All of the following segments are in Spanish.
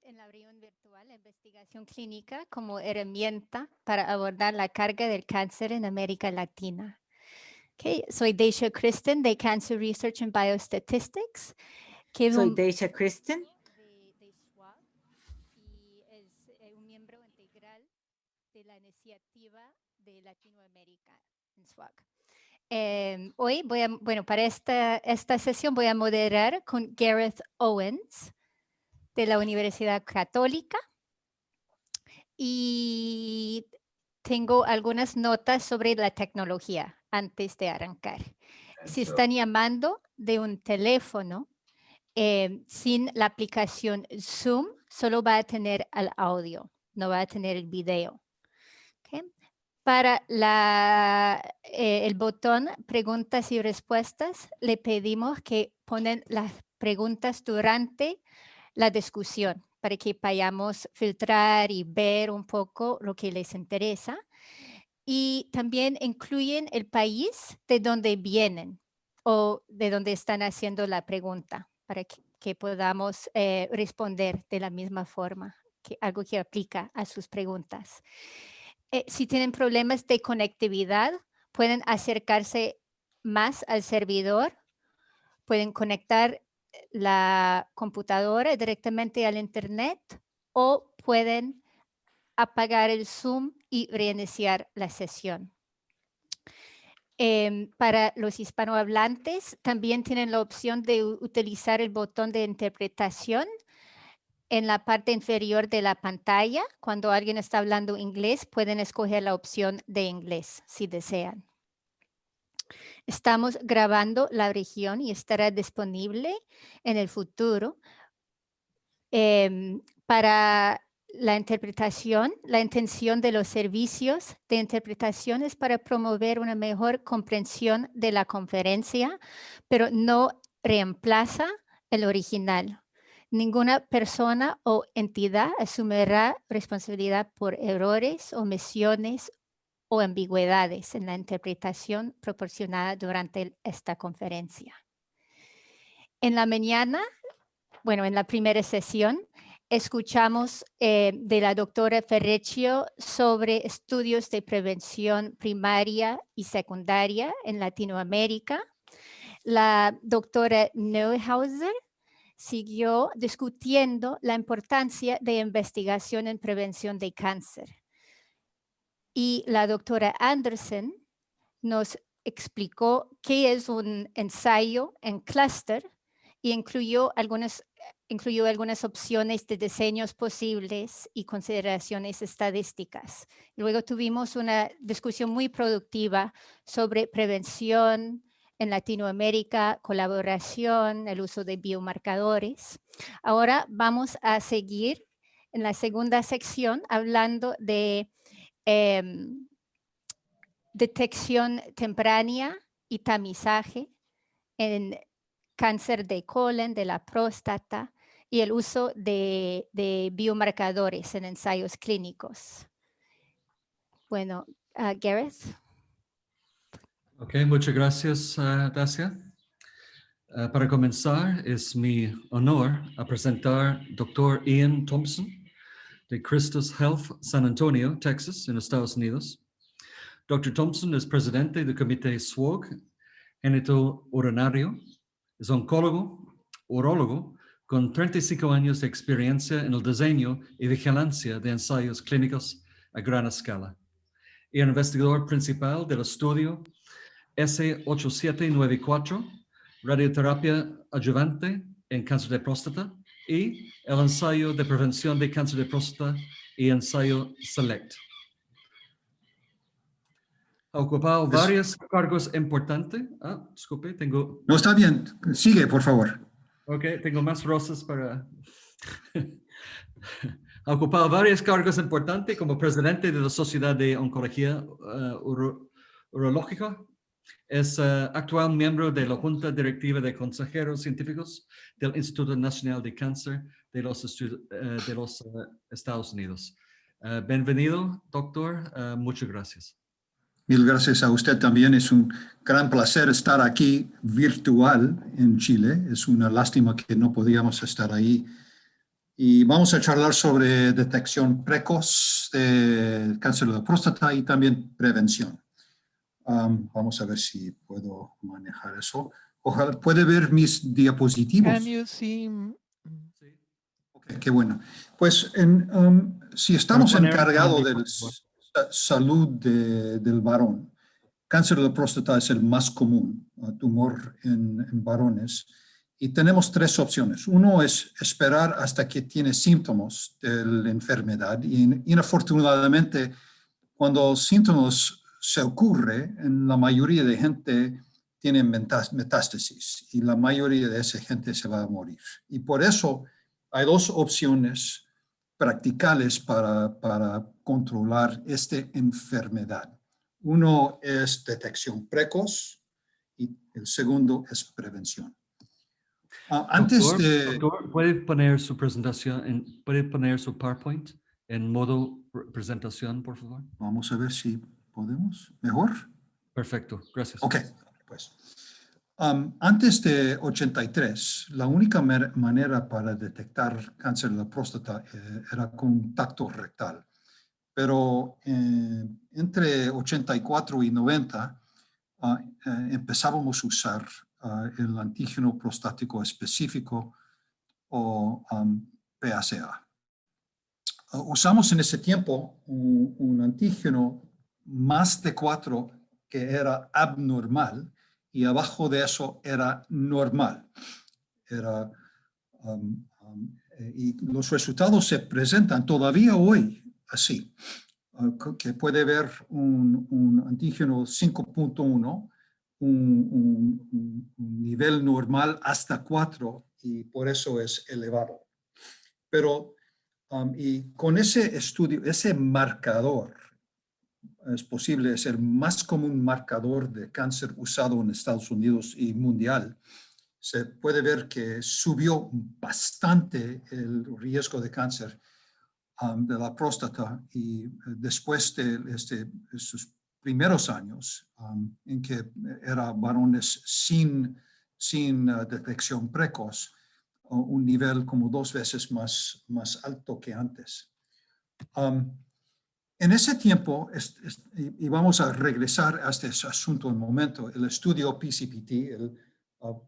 en la reunión virtual la investigación clínica como herramienta para abordar la carga del cáncer en América Latina. Okay, soy Daisha Kristen de Cancer Research and Biostatistics. Soy Daisha Kristen. De SWOG y es un miembro integral de la iniciativa de Latinoamérica en SWOG. Hoy para esta sesión voy a moderar con Gareth Owens de la Universidad Católica y tengo algunas notas sobre la tecnología antes de arrancar. Si están llamando de un teléfono sin la aplicación Zoom, solo va a tener el audio, no va a tener el video. Okay. Para el botón preguntas y respuestas, le pedimos que ponen las preguntas durante la discusión para que vayamos a filtrar y ver un poco lo que les interesa. Y también incluyen el país de donde vienen o de donde están haciendo la pregunta para que podamos responder de la misma forma, algo que aplica a sus preguntas. Si tienen problemas de conectividad, pueden acercarse más al servidor, pueden conectar la computadora directamente al internet o pueden apagar el Zoom y reiniciar la sesión. Para los hispanohablantes también tienen la opción de utilizar el botón de interpretación en la parte inferior de la pantalla. Cuando alguien está hablando inglés, pueden escoger la opción de inglés si desean. Estamos grabando la región y estará disponible en el futuro. Para la interpretación, la intención de los servicios de interpretación es para promover una mejor comprensión de la conferencia, pero no reemplaza el original. Ninguna persona o entidad asumirá responsabilidad por errores, omisiones o ambigüedades en la interpretación proporcionada durante esta conferencia. En la mañana, en la primera sesión, escuchamos de la doctora Ferrecchio sobre estudios de prevención primaria y secundaria en Latinoamérica. La doctora Neuhauser siguió discutiendo la importancia de investigación en prevención de cáncer. Y la doctora Anderson nos explicó qué es un ensayo en clúster y incluyó algunas opciones de diseños posibles y consideraciones estadísticas. Luego tuvimos una discusión muy productiva sobre prevención en Latinoamérica, colaboración, el uso de biomarcadores. Ahora vamos a seguir en la segunda sección hablando de detección temprana y tamizaje en cáncer de colon, de la próstata y el uso de biomarcadores en ensayos clínicos. Bueno, Gareth. Ok, muchas gracias, Dacia. Para comenzar, es mi honor a presentar al Dr. Ian Thompson de Christus Health San Antonio, Texas, en Estados Unidos. Dr. Thompson es presidente del comité SWOG, genitourinario, es oncólogo, urólogo, con 35 años de experiencia en el diseño y vigilancia de ensayos clínicos a gran escala. Y el investigador principal del estudio S8794, radioterapia adyuvante en cáncer de próstata, y el ensayo de prevención de cáncer de próstata y ensayo SELECT. Ha ocupado varios cargos importantes. Disculpe, tengo... No, está bien. Sigue, por favor. Ok, tengo más rosas para... Ha ocupado varios cargos importantes como presidente de la Sociedad de Oncología Urológica. Es actual miembro de la Junta Directiva de Consejeros Científicos del Instituto Nacional de Cáncer de los Estados Unidos. Bienvenido, doctor. Muchas gracias. Mil gracias a usted también. Es un gran placer estar aquí virtual en Chile. Es una lástima que no podíamos estar ahí Y vamos a charlar sobre detección precoz de cáncer de próstata y también prevención. Vamos a ver si puedo manejar eso. Ojalá, ¿puede ver mis diapositivos? Can you see? Okay, qué bueno. Pues si estamos encargados de la salud del varón, cáncer de próstata es el más común tumor en varones. Y tenemos tres opciones. Uno es esperar hasta que tiene síntomas de la enfermedad. Y inafortunadamente, cuando síntomas se ocurren, en la mayoría de gente tiene metástasis. Y la mayoría de esa gente se va a morir. Y por eso hay dos opciones practicables para controlar esta enfermedad. Uno es detección precoz y el segundo es prevención. Doctor, ¿puede poner su presentación, puede poner su PowerPoint en modo presentación, por favor? Vamos a ver si podemos. ¿Mejor? Perfecto, gracias. Ok, pues. Antes de 83, la única manera para detectar cáncer de la próstata era con tacto rectal. Pero entre 84 y 90 empezábamos a usar el antígeno prostático específico o PSA. Usamos en ese tiempo un antígeno más de 4 que era abnormal y abajo de eso era normal. Y los resultados se presentan todavía hoy así, que puede ver un antígeno 5.1, un nivel normal hasta 4 y por eso es elevado. Pero y con ese estudio, ese marcador, es posible, es el más común marcador de cáncer usado en Estados Unidos y mundial. Se puede ver que subió bastante el riesgo de cáncer de la próstata y después de estos primeros años en que eran varones sin detección precoz, un nivel como 2 veces más alto que antes. En ese tiempo, y vamos a regresar a este asunto un momento, el estudio PCPT, el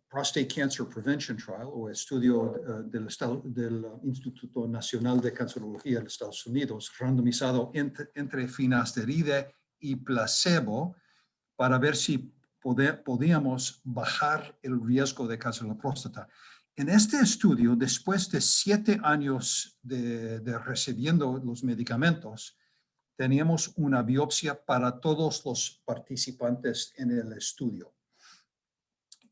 Prostate Cancer Prevention Trial, o estudio del Instituto Nacional de Cancerología de los Estados Unidos, randomizado entre finasteride y placebo, para ver si podíamos bajar el riesgo de cáncer de la próstata. En este estudio, después de 7 años de recibiendo los medicamentos, teníamos una biopsia para todos los participantes en el estudio.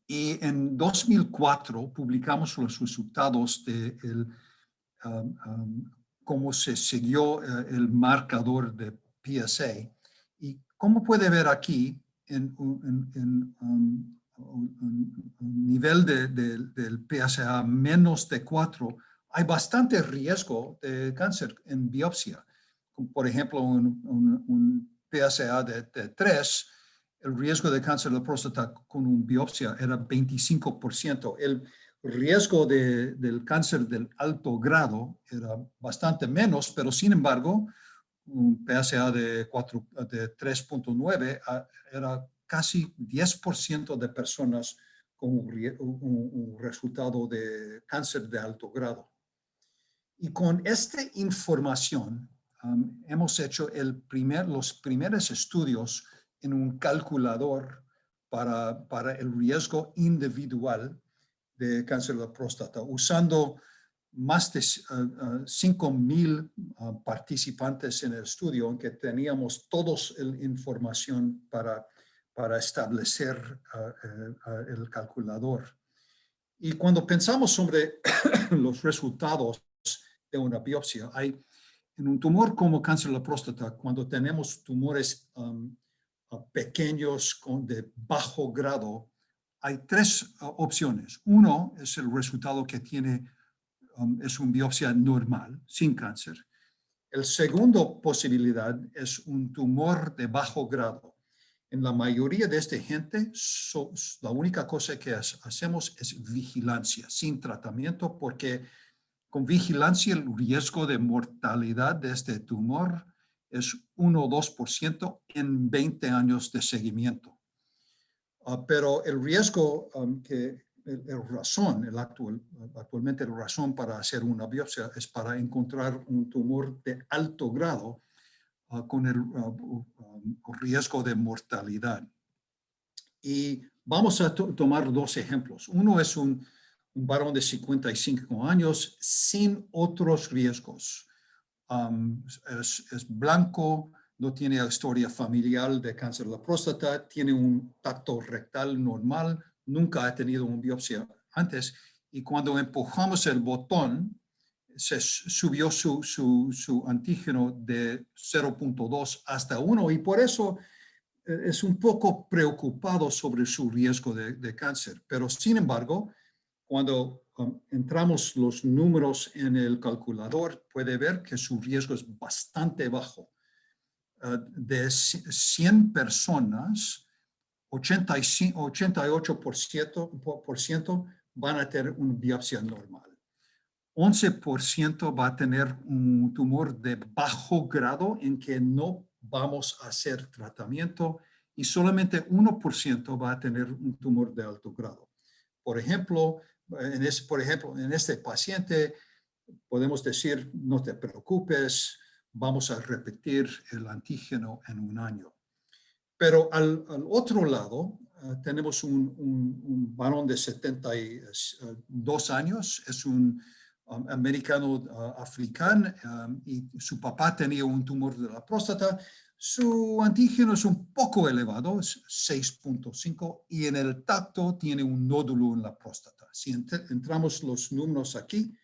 Y en 2004 publicamos los resultados de cómo se siguió el marcador de PSA. Y como puede ver aquí, en un nivel del PSA menos de 4, hay bastante riesgo de cáncer en biopsia. Por ejemplo, un PSA de 3, el riesgo de cáncer de la próstata con una biopsia era 25%. El riesgo del cáncer del alto grado era bastante menos, pero sin embargo, un PSA de 3.9 era casi 10% de personas con un resultado de cáncer de alto grado. Y con esta información, hemos hecho los primeros estudios en un calculador para el riesgo individual de cáncer de la próstata, usando más de 5,000 participantes en el estudio, en que teníamos toda la información para establecer el calculador. Y cuando pensamos sobre los resultados de una biopsia, en un tumor como cáncer de la próstata, cuando tenemos tumores pequeños de bajo grado, hay 3 opciones. Uno es el resultado que tiene, es una biopsia normal, sin cáncer. La segunda posibilidad es un tumor de bajo grado. En la mayoría de esta gente, la única cosa que hacemos es vigilancia, sin tratamiento, porque con vigilancia, el riesgo de mortalidad de este tumor es 1 o 2% en 20 años de seguimiento. Pero el riesgo actualmente la razón para hacer una biopsia es para encontrar un tumor de alto grado con el riesgo de mortalidad. Y vamos a tomar 2 ejemplos. Uno es un varón de 55 años sin otros riesgos. Es blanco, no tiene historia familiar de cáncer de la próstata, tiene un tacto rectal normal, nunca ha tenido una biopsia antes, y cuando empujamos el botón, se subió su antígeno de 0.2 hasta 1, y por eso es un poco preocupado sobre su riesgo de cáncer. Pero sin embargo, cuando entramos los números en el calculador, puede ver que su riesgo es bastante bajo. De 100 personas, 88% van a tener una biopsia normal. 11% va a tener un tumor de bajo grado en que no vamos a hacer tratamiento y solamente 1% va a tener un tumor de alto grado. Por ejemplo, en este paciente podemos decir, no te preocupes, vamos a repetir el antígeno en 1 año. Pero al otro lado, tenemos un varón de 72 años, es un americano africano y su papá tenía un tumor de la próstata. Su antígeno es un poco elevado, es 6.5, y en el tacto tiene un nódulo en la próstata. Si entramos los números aquí,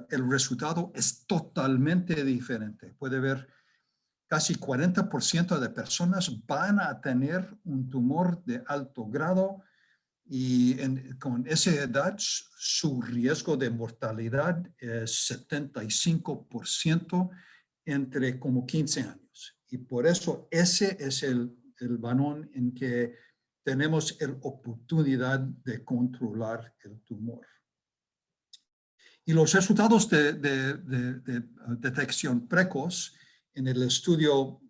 el resultado es totalmente diferente. Puede ver casi 40% de personas van a tener un tumor de alto grado y con esa edad su riesgo de mortalidad es 75% entre como 15 años. Y por eso ese es el varón en que tenemos la oportunidad de controlar el tumor. Y los resultados de detección precoz en el estudio,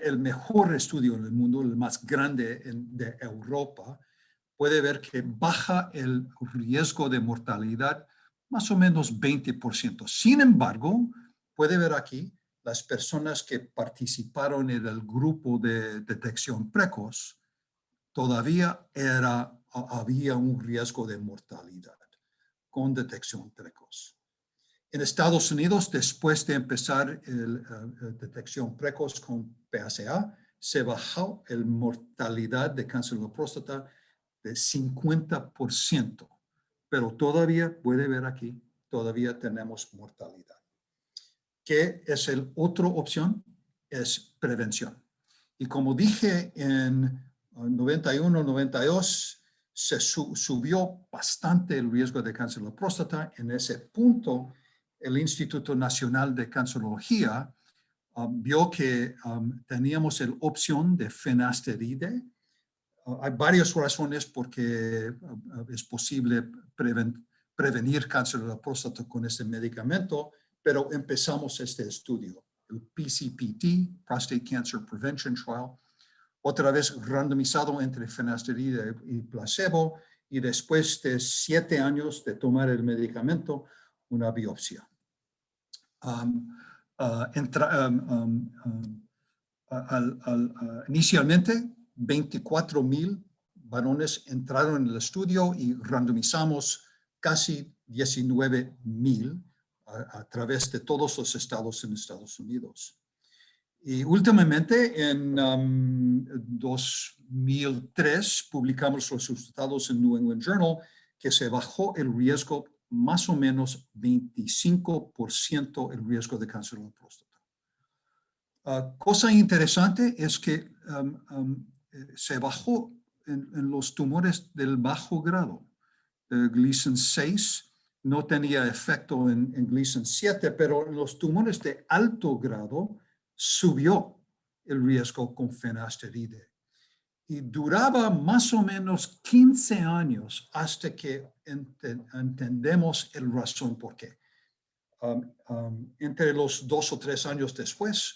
el mejor estudio en el mundo, el más grande de Europa, puede ver que baja el riesgo de mortalidad más o menos 20%. Sin embargo, puede ver aquí las personas que participaron en el grupo de detección precoz, todavía había un riesgo de mortalidad con detección precoz. En Estados Unidos, después de empezar la detección precoz con PSA, se bajó la mortalidad de cáncer de la próstata de 50%, pero todavía, puede ver aquí, todavía tenemos mortalidad. ¿Qué es la otra opción? Es prevención. Y como dije en 91, 92, se subió bastante el riesgo de cáncer de la próstata. En ese punto, el Instituto Nacional de Cancerología vio que teníamos la opción de finasteride. Hay varias razones por qué es posible prevenir cáncer de la próstata con este medicamento, pero empezamos este estudio, el PCPT, Prostate Cancer Prevention Trial, otra vez randomizado entre finasteride y placebo, y después de 7 años de tomar el medicamento, una biopsia. Inicialmente, 24,000 varones entraron en el estudio y randomizamos casi 19,000 a través de todos los estados en Estados Unidos. Y últimamente, en 2003, publicamos los resultados en New England Journal, que se bajó el riesgo más o menos 25% el riesgo de cáncer de la próstata. Cosa interesante es que se bajó en los tumores del bajo grado. Gleason 6 no tenía efecto en Gleason 7, pero en los tumores de alto grado subió el riesgo con finasteride. Y duraba más o menos 15 años hasta que entendemos la razón por qué. entre los 2 o 3 años después,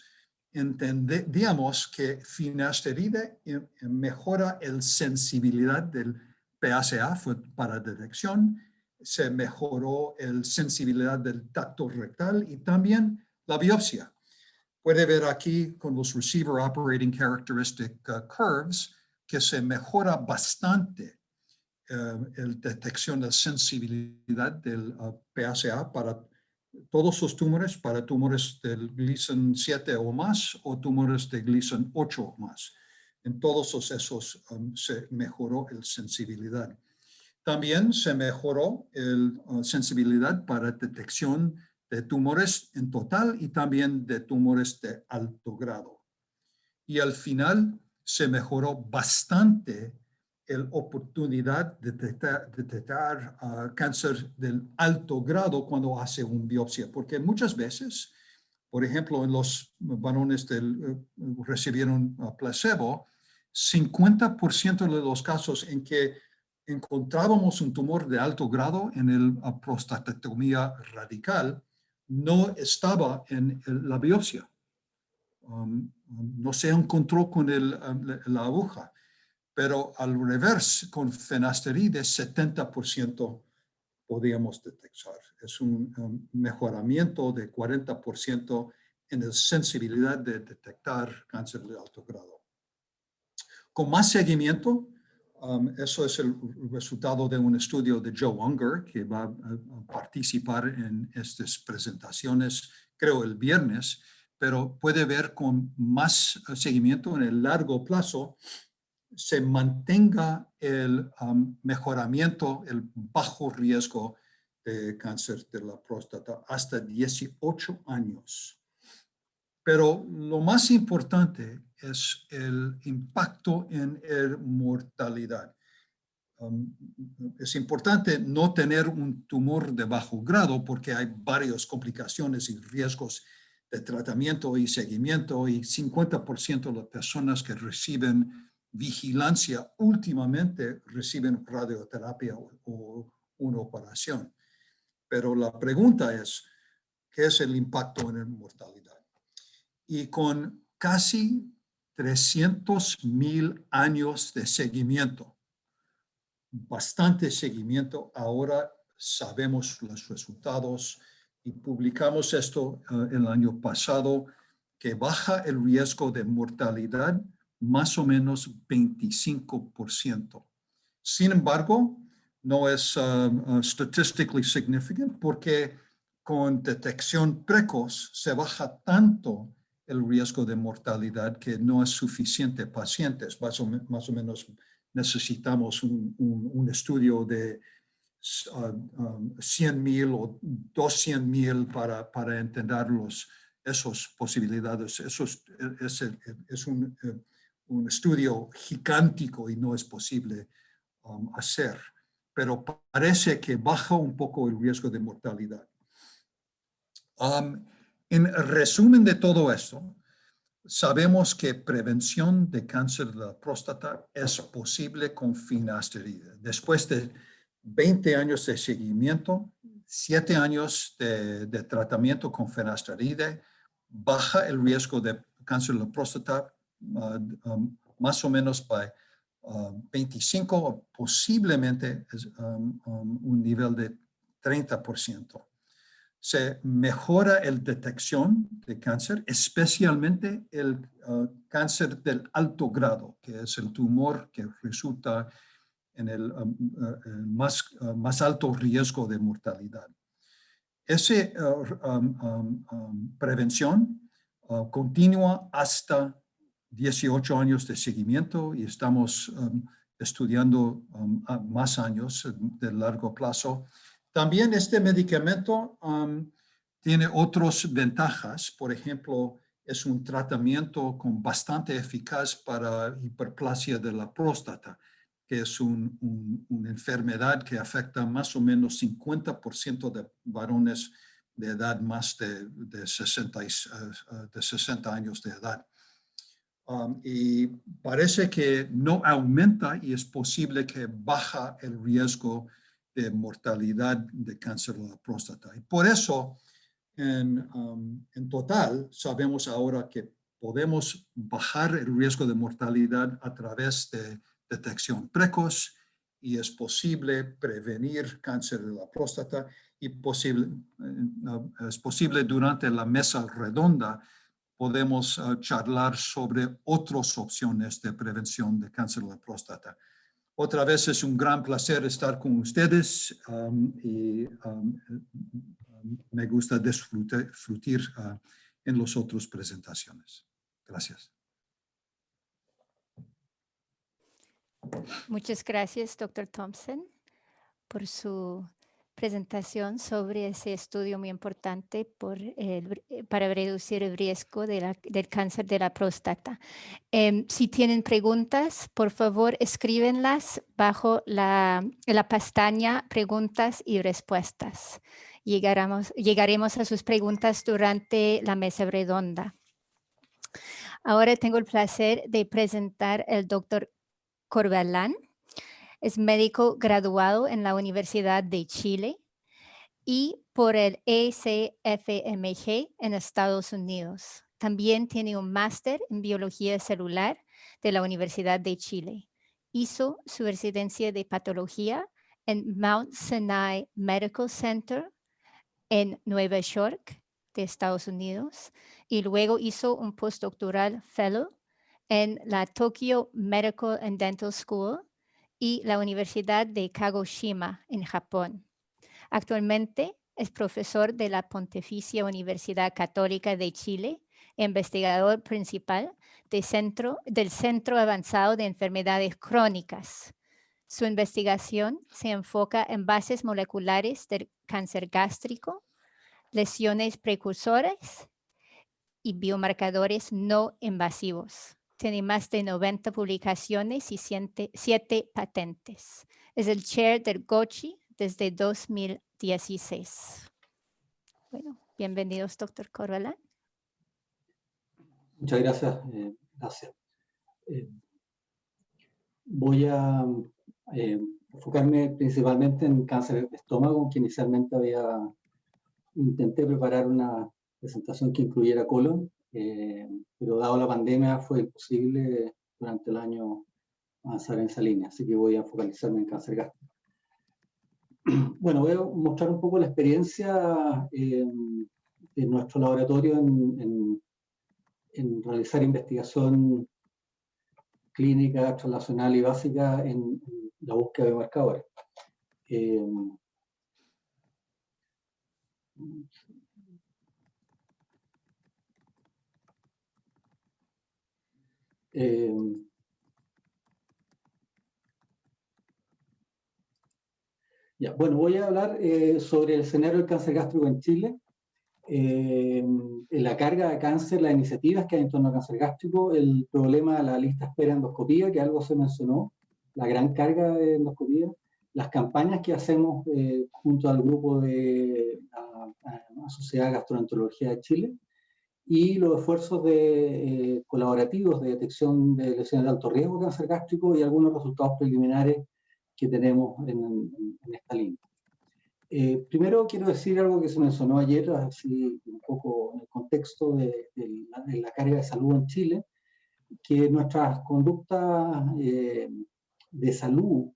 entendíamos que finasteride mejora la sensibilidad del PSA para detección, se mejoró la sensibilidad del tacto rectal y también la biopsia. Puede ver aquí con los Receiver Operating Characteristic Curves que se mejora bastante la detección de sensibilidad del PSA para todos los tumores, para tumores del Gleason 7 o más o tumores de Gleason 8 o más. En todos esos se mejoró la sensibilidad. También se mejoró la sensibilidad para detección de tumores en total y también de tumores de alto grado. Y al final se mejoró bastante la oportunidad de detectar cáncer del alto grado cuando hace una biopsia, porque muchas veces, por ejemplo, en los varones recibieron placebo, 50% de los casos en que encontrábamos un tumor de alto grado en la prostatectomía radical, no estaba en la biopsia. No se encontró con la aguja. Pero al revés, con finasteride, 70% podíamos detectar. Es un mejoramiento de 40% en la sensibilidad de detectar cáncer de alto grado. Con más seguimiento, eso es el resultado de un estudio de Joe Unger, que va a participar en estas presentaciones, creo, el viernes, pero puede ver con más seguimiento en el largo plazo, se mantenga el mejoramiento, el bajo riesgo de cáncer de la próstata hasta 18 años. Pero lo más importante es el impacto en la mortalidad. Es importante no tener un tumor de bajo grado porque hay varias complicaciones y riesgos de tratamiento y seguimiento, y 50% de las personas que reciben vigilancia últimamente reciben radioterapia o una operación. Pero la pregunta es, ¿qué es el impacto en la mortalidad? Y con casi 300,000 años de seguimiento, bastante seguimiento, ahora sabemos los resultados y publicamos esto el año pasado, que baja el riesgo de mortalidad más o menos 25%. Sin embargo, no es statistically significant porque con detección precoz se baja tanto el riesgo de mortalidad que no es suficiente pacientes. Más o menos necesitamos un estudio de 100,000 o 200,000 para entender esas posibilidades. Eso es un estudio gigántico y no es posible hacer, pero parece que baja un poco el riesgo de mortalidad. En resumen de todo esto, sabemos que prevención de cáncer de la próstata es posible con finasteride. Después de 20 años de seguimiento, 7 años de tratamiento con finasteride, baja el riesgo de cáncer de la próstata más o menos para 25 o posiblemente un nivel de 30%. Se mejora la detección de cáncer, especialmente el cáncer del alto grado, que es el tumor que resulta en el más alto riesgo de mortalidad. Esa prevención continúa hasta 18 años de seguimiento y estamos estudiando más años de largo plazo. También este medicamento tiene otras ventajas. Por ejemplo, es un tratamiento bastante eficaz para hiperplasia de la próstata, que es una enfermedad que afecta más o menos 50% de varones de edad más de 60 años de edad. Y parece que no aumenta y es posible que baja el riesgo de mortalidad de cáncer de la próstata. Y por eso En total, sabemos ahora que podemos bajar el riesgo de mortalidad a través de detección precoz y es posible prevenir cáncer de la próstata y es posible durante la mesa redonda podemos charlar sobre otras opciones de prevención de cáncer de la próstata. Otra vez es un gran placer estar con ustedes y me gusta disfrutar en las otras presentaciones. Gracias. Muchas gracias, Dr. Thompson, por su presentación sobre ese estudio muy importante para reducir el riesgo del cáncer de la próstata. Si tienen preguntas, por favor, escríbenlas bajo la pestaña Preguntas y Respuestas. Llegaremos a sus preguntas durante la mesa redonda. Ahora tengo el placer de presentar al Dr. Corbalán. Es médico graduado en la Universidad de Chile y por el ECFMG en Estados Unidos. También tiene un máster en biología celular de la Universidad de Chile. Hizo su residencia de patología en Mount Sinai Medical Center en Nueva York, de Estados Unidos, y luego hizo un postdoctoral fellow en la Tokyo Medical and Dental School y la Universidad de Kagoshima en Japón. Actualmente es profesor de la Pontificia Universidad Católica de Chile, investigador principal del Centro Avanzado de Enfermedades Crónicas. Su investigación se enfoca en bases moleculares del cáncer gástrico, lesiones precursoras y biomarcadores no invasivos. Tiene más de 90 publicaciones y 7 patentes. Es el chair del GOCHI desde 2016. Bueno, bienvenidos, Dr. Corbalán. Muchas gracias. Voy a enfocarme principalmente en cáncer de estómago, que inicialmente intenté preparar una presentación que incluyera colon, pero dado la pandemia fue imposible durante el año avanzar en esa línea, así que voy a focalizarme en cáncer gástrico. Bueno, voy a mostrar un poco la experiencia de nuestro laboratorio en realizar investigación clínica, translacional y básica en la búsqueda de marcadores. Bueno, voy a hablar sobre el escenario del cáncer gástrico en Chile, la carga de cáncer, las iniciativas que hay en torno al cáncer gástrico, el problema de la lista de espera de endoscopía, que algo se mencionó, la gran carga de endoscopía, las campañas que hacemos junto al grupo de la Sociedad de Gastroenterología de Chile, y los esfuerzos colaborativos de detección de lesiones de alto riesgo de cáncer gástrico y algunos resultados preliminares que tenemos en esta línea. Primero quiero decir algo que se mencionó ayer, así un poco en el contexto de la carga de salud en Chile, que nuestras conductas de salud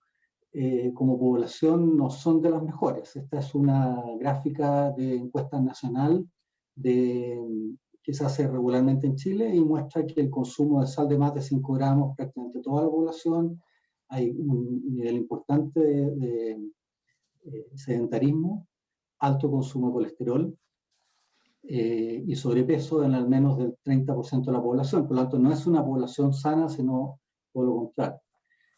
como población no son de las mejores. Esta es una gráfica de encuesta nacional que se hace regularmente en Chile y muestra que el consumo de sal de más de 5 gramos prácticamente toda la población, hay un nivel importante de sedentarismo, alto consumo de colesterol y sobrepeso en al menos del 30% de la población. Por lo tanto, no es una población sana, sino por lo contrario.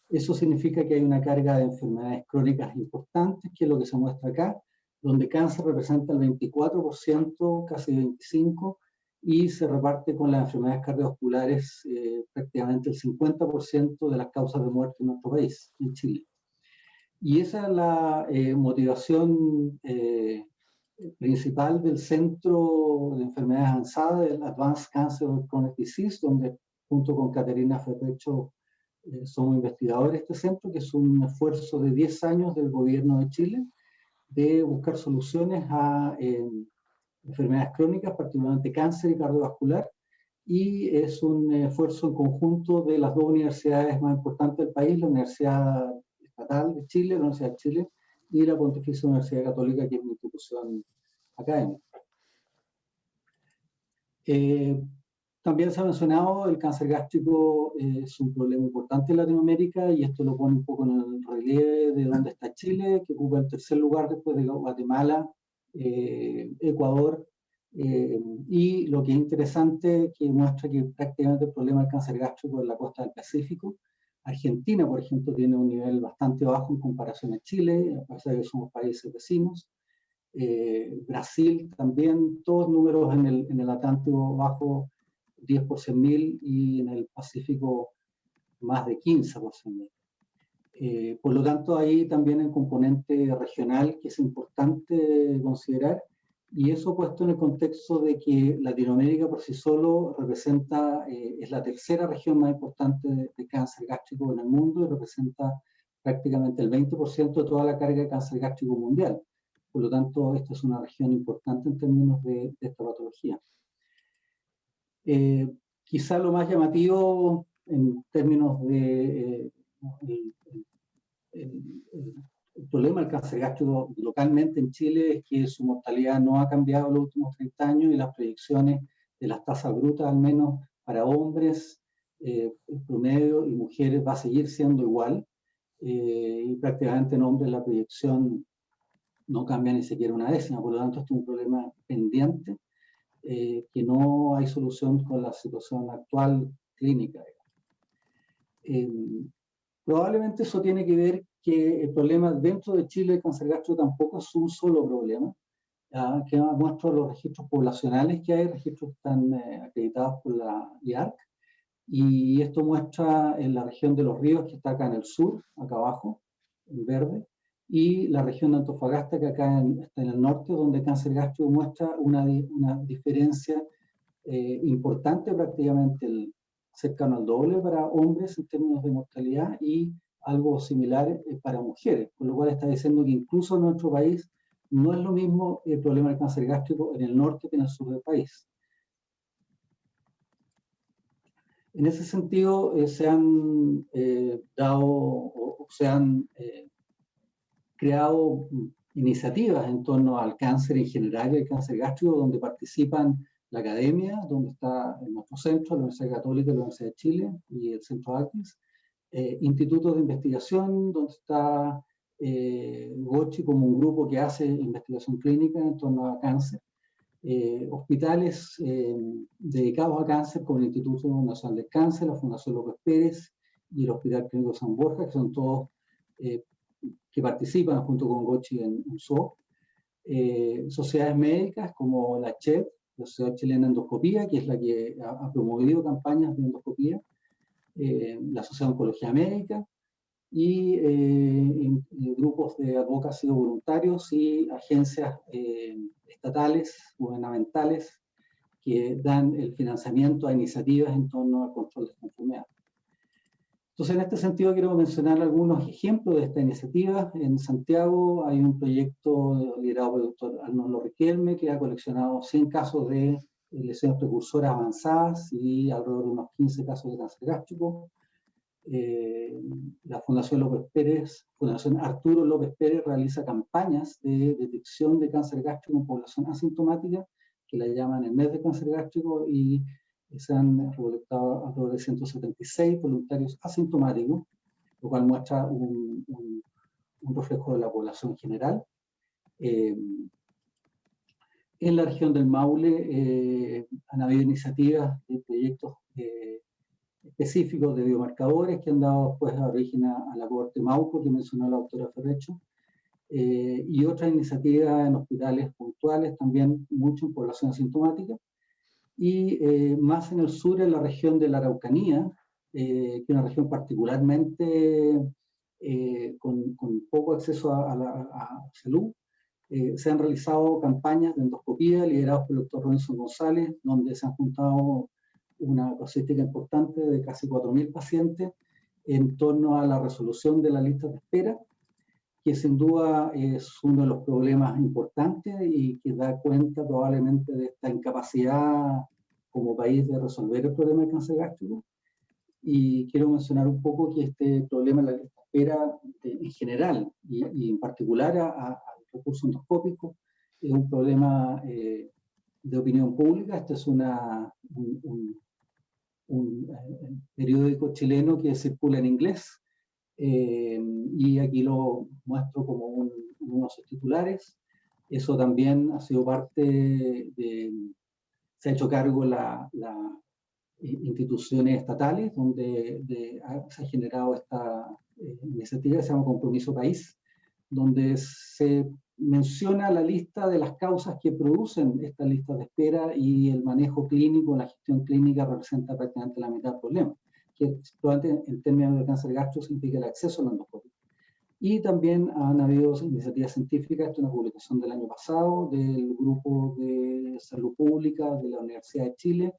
Eso significa que hay una carga de enfermedades crónicas importantes, que es lo que se muestra acá, donde cáncer representa el 24%, casi 25%, y se reparte con las enfermedades cardiovasculares prácticamente el 50% de las causas de muerte en nuestro país, en Chile. Y esa es la motivación principal del Centro de Enfermedades Avanzadas, el Advanced Cancer Chronic Disease, donde junto con Caterina Ferrecho somos investigadores de este centro, que es un esfuerzo de 10 años del gobierno de Chile de buscar soluciones a enfermedades crónicas, particularmente cáncer y cardiovascular, y es un esfuerzo en conjunto de las dos universidades más importantes del país, la Universidad Estatal de Chile, la Universidad de Chile, y la Pontificia Universidad Católica, que es una institución académica. También se ha mencionado, el cáncer gástrico es un problema importante en Latinoamérica, y esto lo pone un poco en el relieve de dónde está Chile, que ocupa el tercer lugar después de Guatemala, Ecuador, y lo que es interesante, que muestra que prácticamente el problema del cáncer gástrico en la costa del Pacífico. Argentina, por ejemplo, tiene un nivel bastante bajo en comparación a Chile, a pesar de que somos países vecinos. Brasil también, todos números en el Atlántico bajo 10 por 100.000 y en el Pacífico más de 15 por 100.000. Por lo tanto, ahí también hay un componente regional que es importante considerar, y eso puesto en el contexto de que Latinoamérica por sí solo representa, es la tercera región más importante de cáncer gástrico en el mundo, y representa prácticamente el 20% de toda la carga de cáncer gástrico mundial. Por lo tanto, esta es una región importante en términos de esta patología. Quizá lo más llamativo en términos de el problema del cáncer gástrico localmente en Chile es que su mortalidad no ha cambiado en los últimos 30 años, y las proyecciones de las tasas brutas, al menos para hombres promedio y mujeres, va a seguir siendo igual, y prácticamente en hombres la proyección no cambia ni siquiera una décima. Por lo tanto, este es un problema pendiente, que no hay solución con la situación actual clínica. Probablemente eso tiene que ver que el problema dentro de Chile del cáncer gástrico tampoco es un solo problema, que muestra los registros poblacionales que hay, registros que están acreditados por la IARC, y esto muestra en la región de Los Ríos, que está acá en el sur, acá abajo, en verde, y la región de Antofagasta, que acá está en el norte, donde el cáncer gástrico muestra una diferencia importante, prácticamente cercano al doble para hombres en términos de mortalidad, y algo similar para mujeres, con lo cual está diciendo que incluso en nuestro país no es lo mismo el problema del cáncer gástrico en el norte que en el sur del país. En ese sentido, se han creado iniciativas en torno al cáncer en general y el cáncer gástrico, donde participan la academia, donde está en nuestro centro, la Universidad Católica, la Universidad de Chile y el Centro Atkins, institutos de investigación, donde está GOCHI como un grupo que hace investigación clínica en torno a cáncer, hospitales dedicados a cáncer como el Instituto Nacional del Cáncer, la Fundación López Pérez y el Hospital Clínico San Borja, que son todos que participan junto con GOCHI en SOC, sociedades médicas como la CHEP, la Sociedad Chilena de Endoscopía, que es la que ha promovido campañas de endoscopía, la Sociedad de Oncología Médica, y grupos de advocacy voluntarios y agencias estatales, gubernamentales, que dan el financiamiento a iniciativas en torno al control de esta enfermedad. Entonces, en este sentido, quiero mencionar algunos ejemplos de esta iniciativa. En Santiago hay un proyecto liderado por el doctor Arnoldo Riquelme, que ha coleccionado 100 casos de lesiones precursoras avanzadas y alrededor de unos 15 casos de cáncer gástrico. La Fundación López Pérez, Fundación Arturo López Pérez, realiza campañas de detección de cáncer gástrico en población asintomática, que la llaman el mes de cáncer gástrico, y se han recolectado alrededor de 176 voluntarios asintomáticos, lo cual muestra un reflejo de la población general. En la región del Maule han habido iniciativas de proyectos específicos de biomarcadores que han dado pues origen a la cohorte Mauco, que mencionó la doctora Ferrecho, y otras iniciativas en hospitales puntuales, también mucho en población asintomática. Y más en el sur, en la región de la Araucanía, que es una región particularmente con poco acceso a salud, se han realizado campañas de endoscopía lideradas por el doctor Robinson González, donde se han juntado una casuística importante de casi 4.000 pacientes en torno a la resolución de la lista de espera, que sin duda es uno de los problemas importantes y que da cuenta probablemente de esta incapacidad como país de resolver el problema del cáncer gástrico. Y quiero mencionar un poco que este problema de la lista de espera en general y en particular al recurso endoscópico es un problema de opinión pública. Este es un periódico chileno que circula en inglés. Y aquí lo muestro como unos titulares. Eso también ha sido parte se ha hecho cargo las instituciones estatales, donde se ha generado esta iniciativa que se llama Compromiso País, donde se menciona la lista de las causas que producen esta lista de espera, y el manejo clínico, la gestión clínica representa prácticamente la mitad del problema, que probablemente en términos de cáncer gástrico significa el acceso a la endoscopia. Y también han habido iniciativas científicas, esta es una publicación del año pasado del Grupo de Salud Pública de la Universidad de Chile,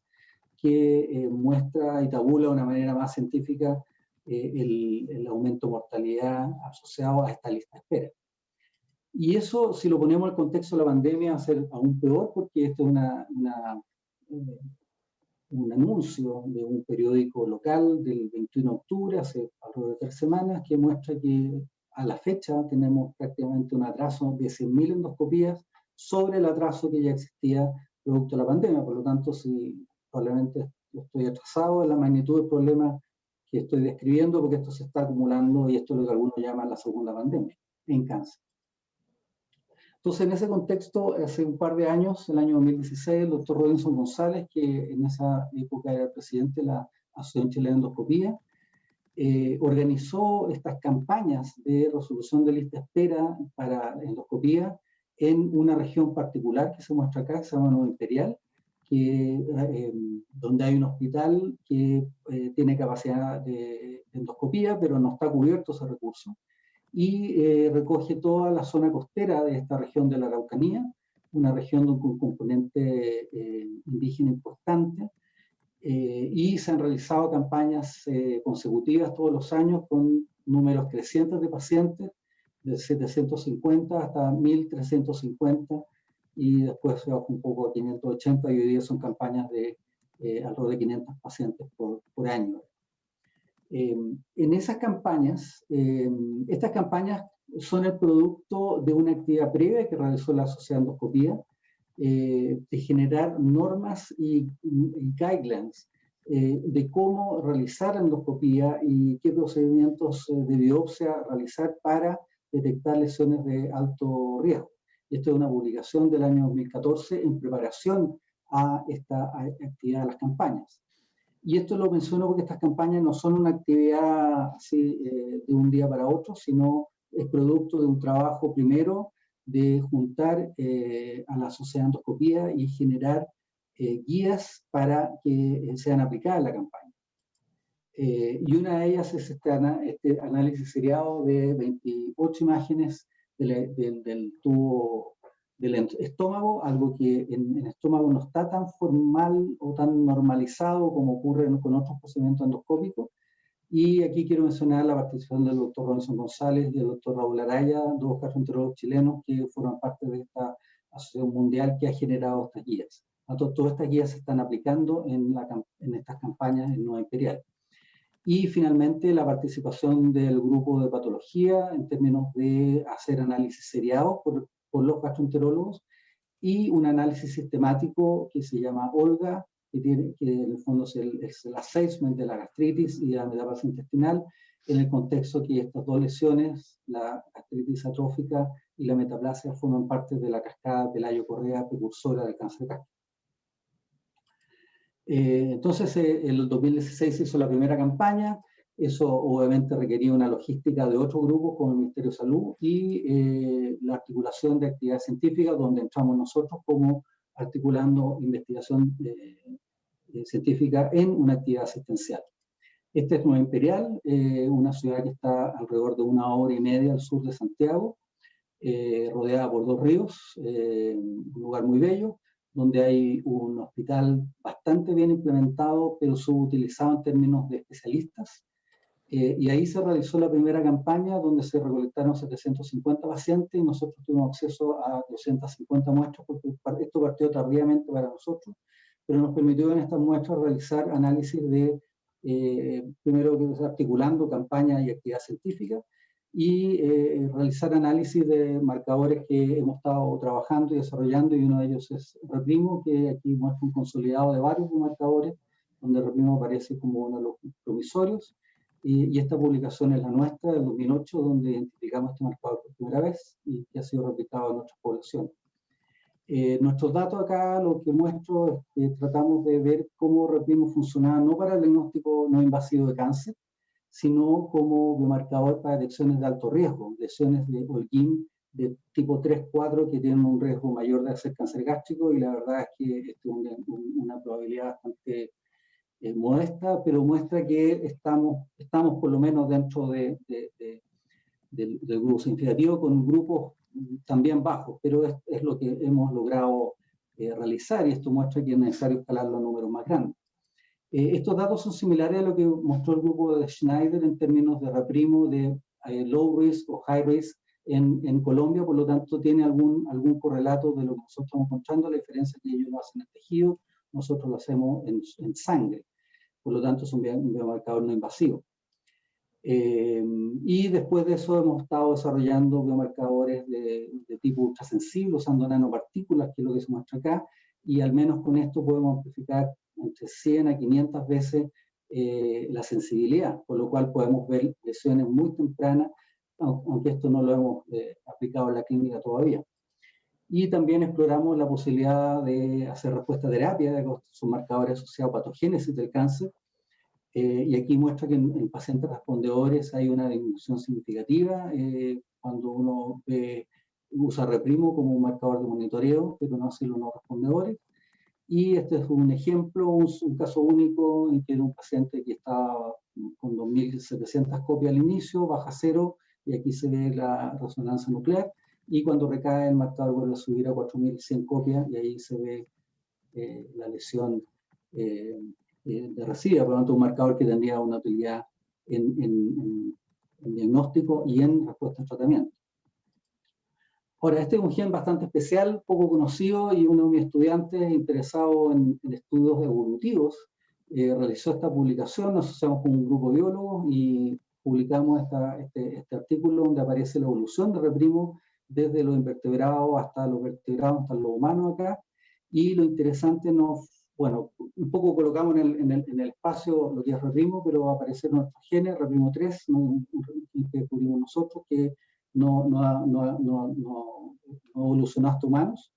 que muestra y tabula de una manera más científica el aumento de mortalidad asociado a esta lista de espera. Y eso, si lo ponemos en el contexto de la pandemia, va a ser aún peor, porque esto es un anuncio de un periódico local del 21 de octubre, hace alrededor de 3 semanas, que muestra que a la fecha tenemos prácticamente un atraso de 100.000 endoscopías sobre el atraso que ya existía producto de la pandemia. Por lo tanto, si probablemente estoy atrasado en la magnitud del problema que estoy describiendo, porque esto se está acumulando, y esto es lo que algunos llaman la segunda pandemia en cáncer. Entonces, en ese contexto, hace un par de años, el año 2016, el doctor Robinson González, que en esa época era el presidente de la Asociación Chilena de Endoscopía, organizó estas campañas de resolución de lista de espera para endoscopía en una región particular que se muestra acá, que se llama Nueva Imperial, donde hay un hospital que tiene capacidad de endoscopía, pero no está cubierto ese recurso, y recoge toda la zona costera de esta región de la Araucanía, una región con un componente indígena importante, y se han realizado campañas consecutivas todos los años con números crecientes de pacientes, de 750 hasta 1.350, y después se bajó un poco a 580, y hoy día son campañas de alrededor de 500 pacientes por año. En esas campañas, estas campañas son el producto de una actividad previa que realizó la Sociedad de Endoscopía, de generar normas y guidelines de cómo realizar endoscopía y qué procedimientos de biopsia realizar para detectar lesiones de alto riesgo. Esto es una publicación del año 2014 en preparación a esta actividad de las campañas. Y esto lo menciono porque estas campañas no son una actividad así de un día para otro, sino es producto de un trabajo primero de juntar a la Sociedad de Endoscopía y generar guías para que sean aplicadas en la campaña. Y una de ellas es este análisis seriado de 28 imágenes del tubo del estómago, algo que en el estómago no está tan formal o tan normalizado como ocurre con otros procedimientos endoscópicos. Y aquí quiero mencionar la participación del doctor Robinson González y del doctor Raúl Araya, dos gastroenterólogos chilenos que forman parte de esta asociación mundial que ha generado estas guías. Todas estas guías se están aplicando en estas campañas en Nueva Imperial. Y finalmente la participación del grupo de patología en términos de hacer análisis seriados por los gastroenterólogos, y un análisis sistemático que se llama OLGA, que en el fondo es el assessment de la gastritis y de la metaplasia intestinal, en el contexto que estas dos lesiones, la gastritis atrófica y la metaplasia, forman parte de la cascada Pelayo-Correa precursora del cáncer gástrico. Entonces, en el 2016 se hizo la primera campaña. Eso obviamente requería una logística de otros grupos como el Ministerio de Salud y la articulación de actividades científicas, donde entramos nosotros como articulando investigación científica en una actividad asistencial. Esta es Nueva Imperial, una ciudad que está alrededor de 1 hora y media al sur de Santiago, rodeada por 2 ríos, un lugar muy bello, donde hay un hospital bastante bien implementado, pero subutilizado en términos de especialistas. Y ahí se realizó la primera campaña donde se recolectaron 750 pacientes y nosotros tuvimos acceso a 250 muestras, porque esto partió tardíamente para nosotros, pero nos permitió en estas muestras realizar análisis de, primero que articulando campaña y actividad científica, y realizar análisis de marcadores que hemos estado trabajando y desarrollando, y uno de ellos es Reprimo, que aquí muestra un consolidado de varios marcadores, donde Reprimo aparece como uno de los promisorios. Y esta publicación es la nuestra, del 2008, donde identificamos este marcador por primera vez y que ha sido replicado en otras poblaciones. Nuestros datos acá, lo que muestro es que tratamos de ver cómo Reprimo funcionaba no para el diagnóstico no invasivo de cáncer, sino como biomarcador para detecciones de alto riesgo, lesiones de Holguín de tipo 3-4 que tienen un riesgo mayor de hacer cáncer gástrico, y la verdad es que esto es una probabilidad bastante modesta, pero muestra que estamos por lo menos dentro del grupo significativo, con grupos también bajos, pero es lo que hemos logrado realizar, y esto muestra que es necesario escalar los números más grandes. Estos datos son similares a lo que mostró el grupo de Schneider en términos de Reprimo de low risk o high risk en Colombia, por lo tanto tiene algún correlato de lo que nosotros estamos encontrando. La diferencia es que ellos lo hacen en tejido, nosotros lo hacemos en sangre, por lo tanto es un biomarcador no invasivo. Y después de eso hemos estado desarrollando biomarcadores de tipo ultrasensible, usando nanopartículas, que es lo que se muestra acá, y al menos con esto podemos amplificar entre 100 a 500 veces la sensibilidad, por lo cual podemos ver lesiones muy tempranas, aunque esto no lo hemos aplicado en la clínica todavía. Y también exploramos la posibilidad de hacer respuesta a terapia, que son marcadores asociados a patogénesis del cáncer, y aquí muestra que en pacientes respondedores hay una disminución significativa cuando uno usa Reprimo como un marcador de monitoreo, pero no así los no respondedores. Y este es un ejemplo, un caso único en que era un paciente que estaba con 2.700 copias al inicio, baja 0, y aquí se ve la resonancia nuclear, y cuando recae el marcador vuelve a subir a 4.100 copias, y ahí se ve la lesión de residuo, por lo tanto un marcador que tendría una utilidad en diagnóstico y en respuesta al tratamiento. Ahora, este es un gen bastante especial, poco conocido, y uno de mis estudiantes interesado en estudios evolutivos realizó esta publicación. Nos asociamos con un grupo de biólogos y publicamos este artículo donde aparece la evolución de Reprimo desde los invertebrados hasta los vertebrados, hasta los humanos acá. Y lo interesante, bueno, un poco colocamos en el espacio lo que es Reprimo, pero aparecieron nuestros genes, Reprimo 3, un gen que descubrimos nosotros, que no evolucionó hasta humanos,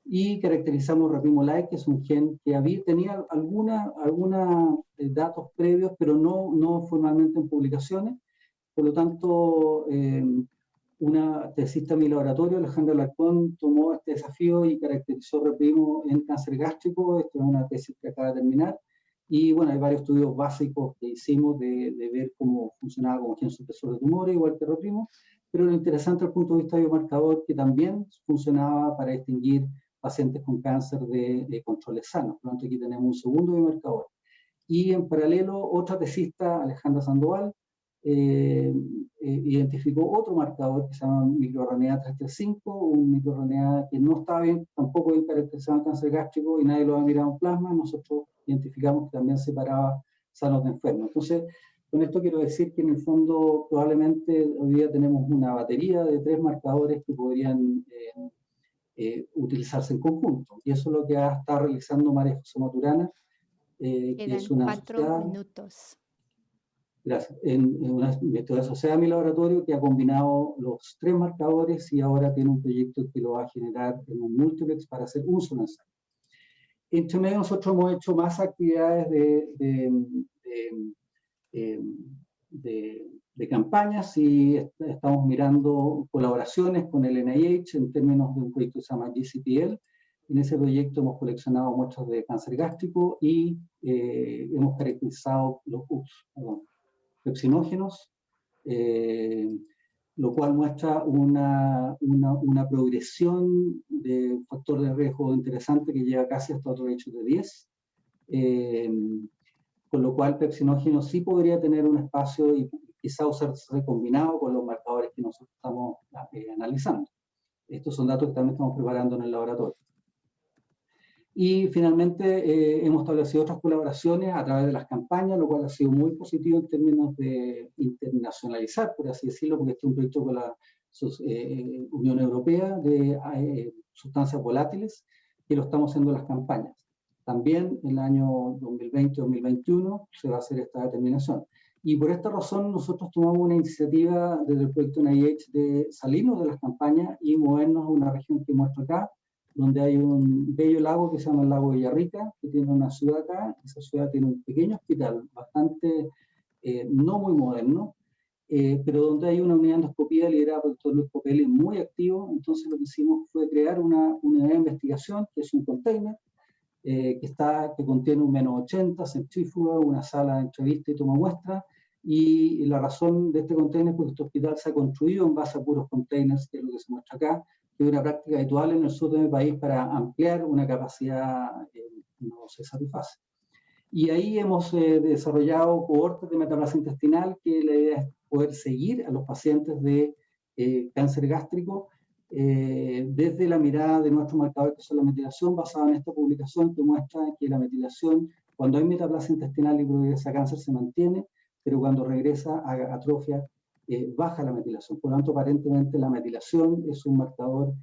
y caracterizamos Reprimo-like, que es un gen que tenía algunos datos previos, pero no formalmente en publicaciones. Por lo tanto, una tesista en mi laboratorio, Alejandra Alarcón, tomó este desafío y caracterizó Reprimo en cáncer gástrico. Esta es una tesis que acaba de terminar. Y bueno, hay varios estudios básicos que hicimos de ver cómo funcionaba como gen supresor de tumores, igual que Reprimo. Pero lo interesante desde el punto de vista biomarcador, que también funcionaba para distinguir pacientes con cáncer de controles sanos. Por lo tanto, aquí tenemos un segundo biomarcador. Y en paralelo, otra tesista, Alejandra Sandoval, identificó otro marcador que se llama microRNA 335, un microRNA que no está bien, tampoco bien caracterizado en cáncer gástrico y nadie lo ha mirado en plasma. Nosotros identificamos que también separaba sanos de enfermos. Entonces, con esto quiero decir que en el fondo probablemente hoy día tenemos una batería de 3 marcadores que podrían utilizarse en conjunto. Y eso es lo que ha estado realizando María José Maturana, que es una 4 minutos. Gracias. En una investigación asociada a mi laboratorio, que ha combinado los 3 marcadores y ahora tiene un proyecto que lo va a generar en un multiplex para hacer un solo ensayo. Entre medio nosotros hemos hecho más actividades de campañas y estamos mirando colaboraciones con el NIH en términos de un proyecto que se llama GCPL. En ese proyecto hemos coleccionado muestras de cáncer gástrico y hemos caracterizado los pepsinógenos, lo cual muestra una progresión de factor de riesgo interesante que llega casi hasta otro hecho de 10. con lo cual pepsinógeno sí podría tener un espacio y quizá usarse combinado con los marcadores que nosotros estamos analizando. Estos son datos que también estamos preparando en el laboratorio. Y finalmente hemos establecido otras colaboraciones a través de las campañas, lo cual ha sido muy positivo en términos de internacionalizar, por así decirlo, porque este es un proyecto con la Unión Europea de sustancias volátiles, que lo estamos haciendo en las campañas. También en el año 2020-2021 se va a hacer esta determinación. Y por esta razón nosotros tomamos una iniciativa desde el proyecto NIH de salirnos de las campañas y movernos a una región que muestro acá, donde hay un bello lago que se llama el lago Villarrica, que tiene una ciudad acá. Esa ciudad tiene un pequeño hospital, bastante no muy moderno, pero donde hay una unidad de endoscopía liderada por el doctor Luis Popelli muy activo. Entonces lo que hicimos fue crear una unidad de investigación, que es un container, que contiene un -80, centrífuga, una sala de entrevista y toma muestra. Y la razón de este container es porque este hospital se ha construido en base a puros containers, que es lo que se muestra acá, que es una práctica habitual en el sur de mi país para ampliar una capacidad que no se satisface. Y ahí hemos desarrollado cohortes de metaplasia intestinal, que la idea es poder seguir a los pacientes de cáncer gástrico desde la mirada de nuestro marcador, que es la metilación, basada en esta publicación que muestra que la metilación, cuando hay metaplasia intestinal y progresa a cáncer, se mantiene, pero cuando regresa a atrofia, baja la metilación. Por lo tanto, aparentemente la metilación es un marcador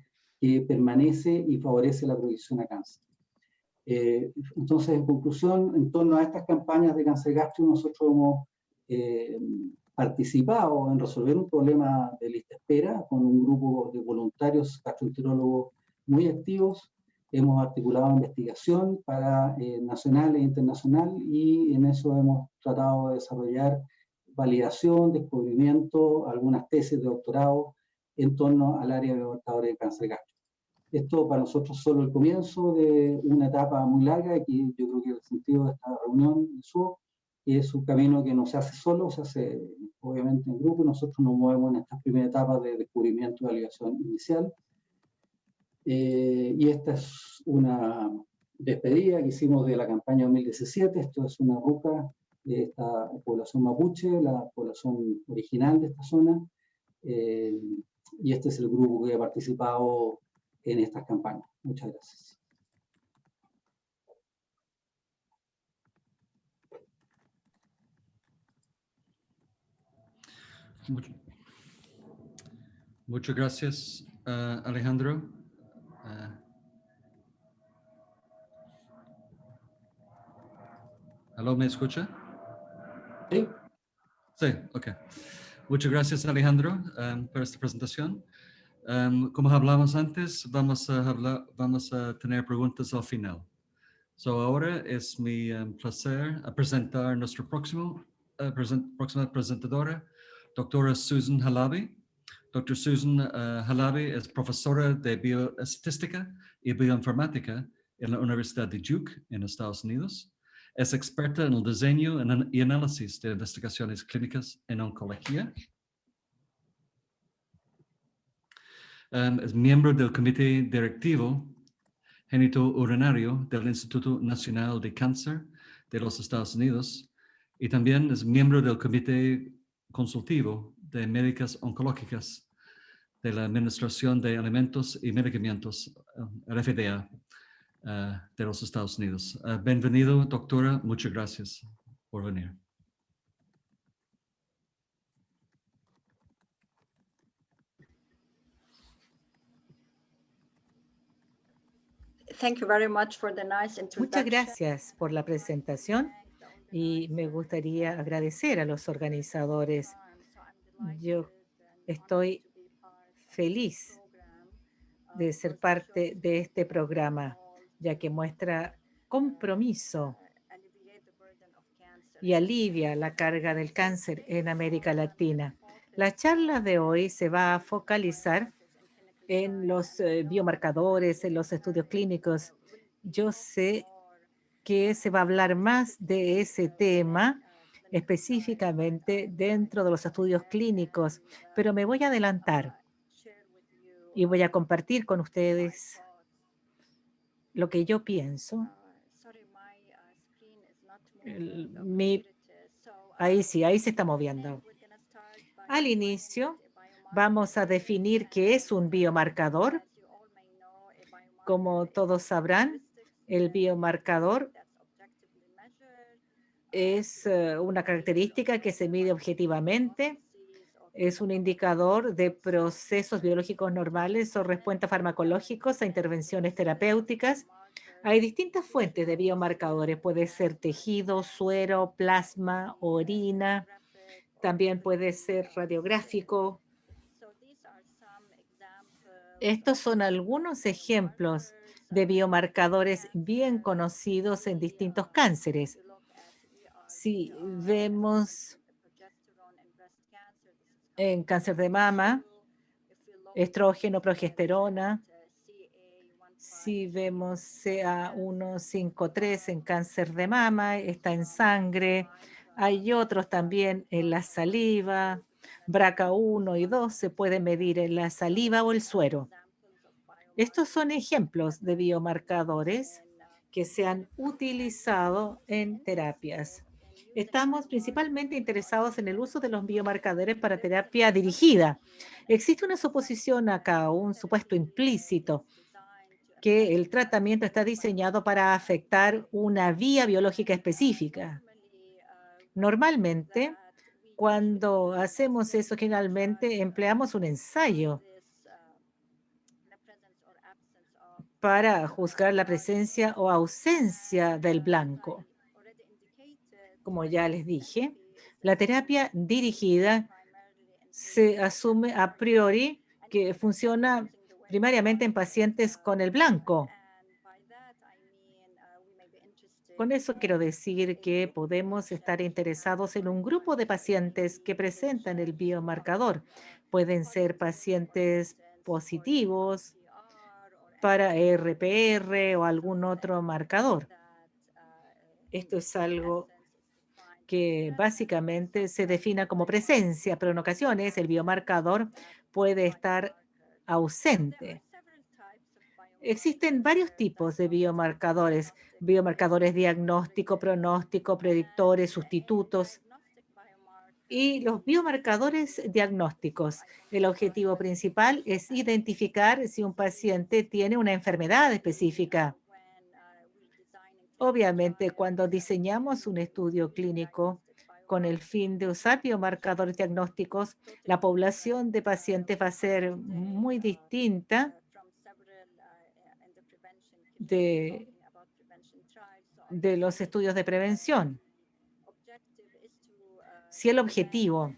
que permanece y favorece la progresión a cáncer. Entonces, en conclusión, en torno a estas campañas de cáncer gástrico, nosotros hemos participado en resolver un problema de lista de espera con un grupo de voluntarios gastroenterólogos muy activos. Hemos articulado investigación para nacional e internacional, y en eso hemos tratado de desarrollar validación, descubrimiento, algunas tesis de doctorado en torno al área de marcadores de cáncer gástrico. Esto para nosotros es solo el comienzo de una etapa muy larga, y yo creo que el sentido de esta reunión es un camino que no se hace solo, se hace obviamente en grupo. Nosotros nos movemos en estas primeras etapas de descubrimiento y validación inicial. Y esta es una despedida que hicimos de la campaña 2017. Esto es una ruca de esta población mapuche, la población original de esta zona. Y este es el grupo que ha participado en estas campañas. Muchas gracias. Muchas gracias, Alejandro. ¿Aló, me escucha? Sí. Sí, ok. Muchas gracias, Alejandro, por esta presentación. Como hablamos antes, vamos a tener preguntas al final. Ahora es mi placer presentar nuestra próxima presentadora, doctora Susan Halabi. Dr. Susan Halabi es profesora de bioestatística y bioinformática en la Universidad de Duke, en Estados Unidos. Es experta en el diseño y análisis de investigaciones clínicas en oncología. Es miembro del Comité Directivo Genitourinario del Instituto Nacional de Cáncer de los Estados Unidos, y también es miembro del Comité Consultivo de Médicas Oncológicas de la Administración de Alimentos y Medicamentos, el FDA, de los Estados Unidos. Bienvenido, doctora. Muchas gracias por venir. Muchas gracias por la presentación, y me gustaría agradecer a los organizadores. Yo estoy feliz de ser parte de este programa, ya que muestra compromiso y alivia la carga del cáncer en América Latina. La charla de hoy se va a focalizar en los biomarcadores, en los estudios clínicos. Yo sé que se va a hablar más de ese tema específicamente dentro de los estudios clínicos, pero me voy a adelantar y voy a compartir con ustedes lo que yo pienso. Ahí sí, ahí se está moviendo. Al inicio, vamos a definir qué es un biomarcador. Como todos sabrán, el biomarcador es una característica que se mide objetivamente. Es un indicador de procesos biológicos normales o respuestas farmacológicos a intervenciones terapéuticas. Hay distintas fuentes de biomarcadores. Puede ser tejido, suero, plasma, orina. También puede ser radiográfico. Estos son algunos ejemplos de biomarcadores bien conocidos en distintos cánceres. Si vemos en cáncer de mama, estrógeno, progesterona. Si vemos CA153 en cáncer de mama, está en sangre. Hay otros también en la saliva. BRCA1 y 2 se puede medir en la saliva o el suero. Estos son ejemplos de biomarcadores que se han utilizado en terapias. Estamos principalmente interesados en el uso de los biomarcadores para terapia dirigida. Existe una suposición acá, un supuesto implícito, que el tratamiento está diseñado para afectar una vía biológica específica. Normalmente, cuando hacemos eso, generalmente empleamos un ensayo para juzgar la presencia o ausencia del blanco. Como ya les dije, la terapia dirigida se asume a priori que funciona primariamente en pacientes con el blanco. Con eso quiero decir que podemos estar interesados en un grupo de pacientes que presentan el biomarcador. Pueden ser pacientes positivos para RPR o algún otro marcador. Esto es algo que básicamente se defina como presencia, pero en ocasiones el biomarcador puede estar ausente. Existen varios tipos de biomarcadores: diagnóstico, pronóstico, predictores, sustitutos. Y los biomarcadores diagnósticos, el objetivo principal es identificar si un paciente tiene una enfermedad específica. Obviamente, cuando diseñamos un estudio clínico con el fin de usar biomarcadores diagnósticos, la población de pacientes va a ser muy distinta de los estudios de prevención. Si el objetivo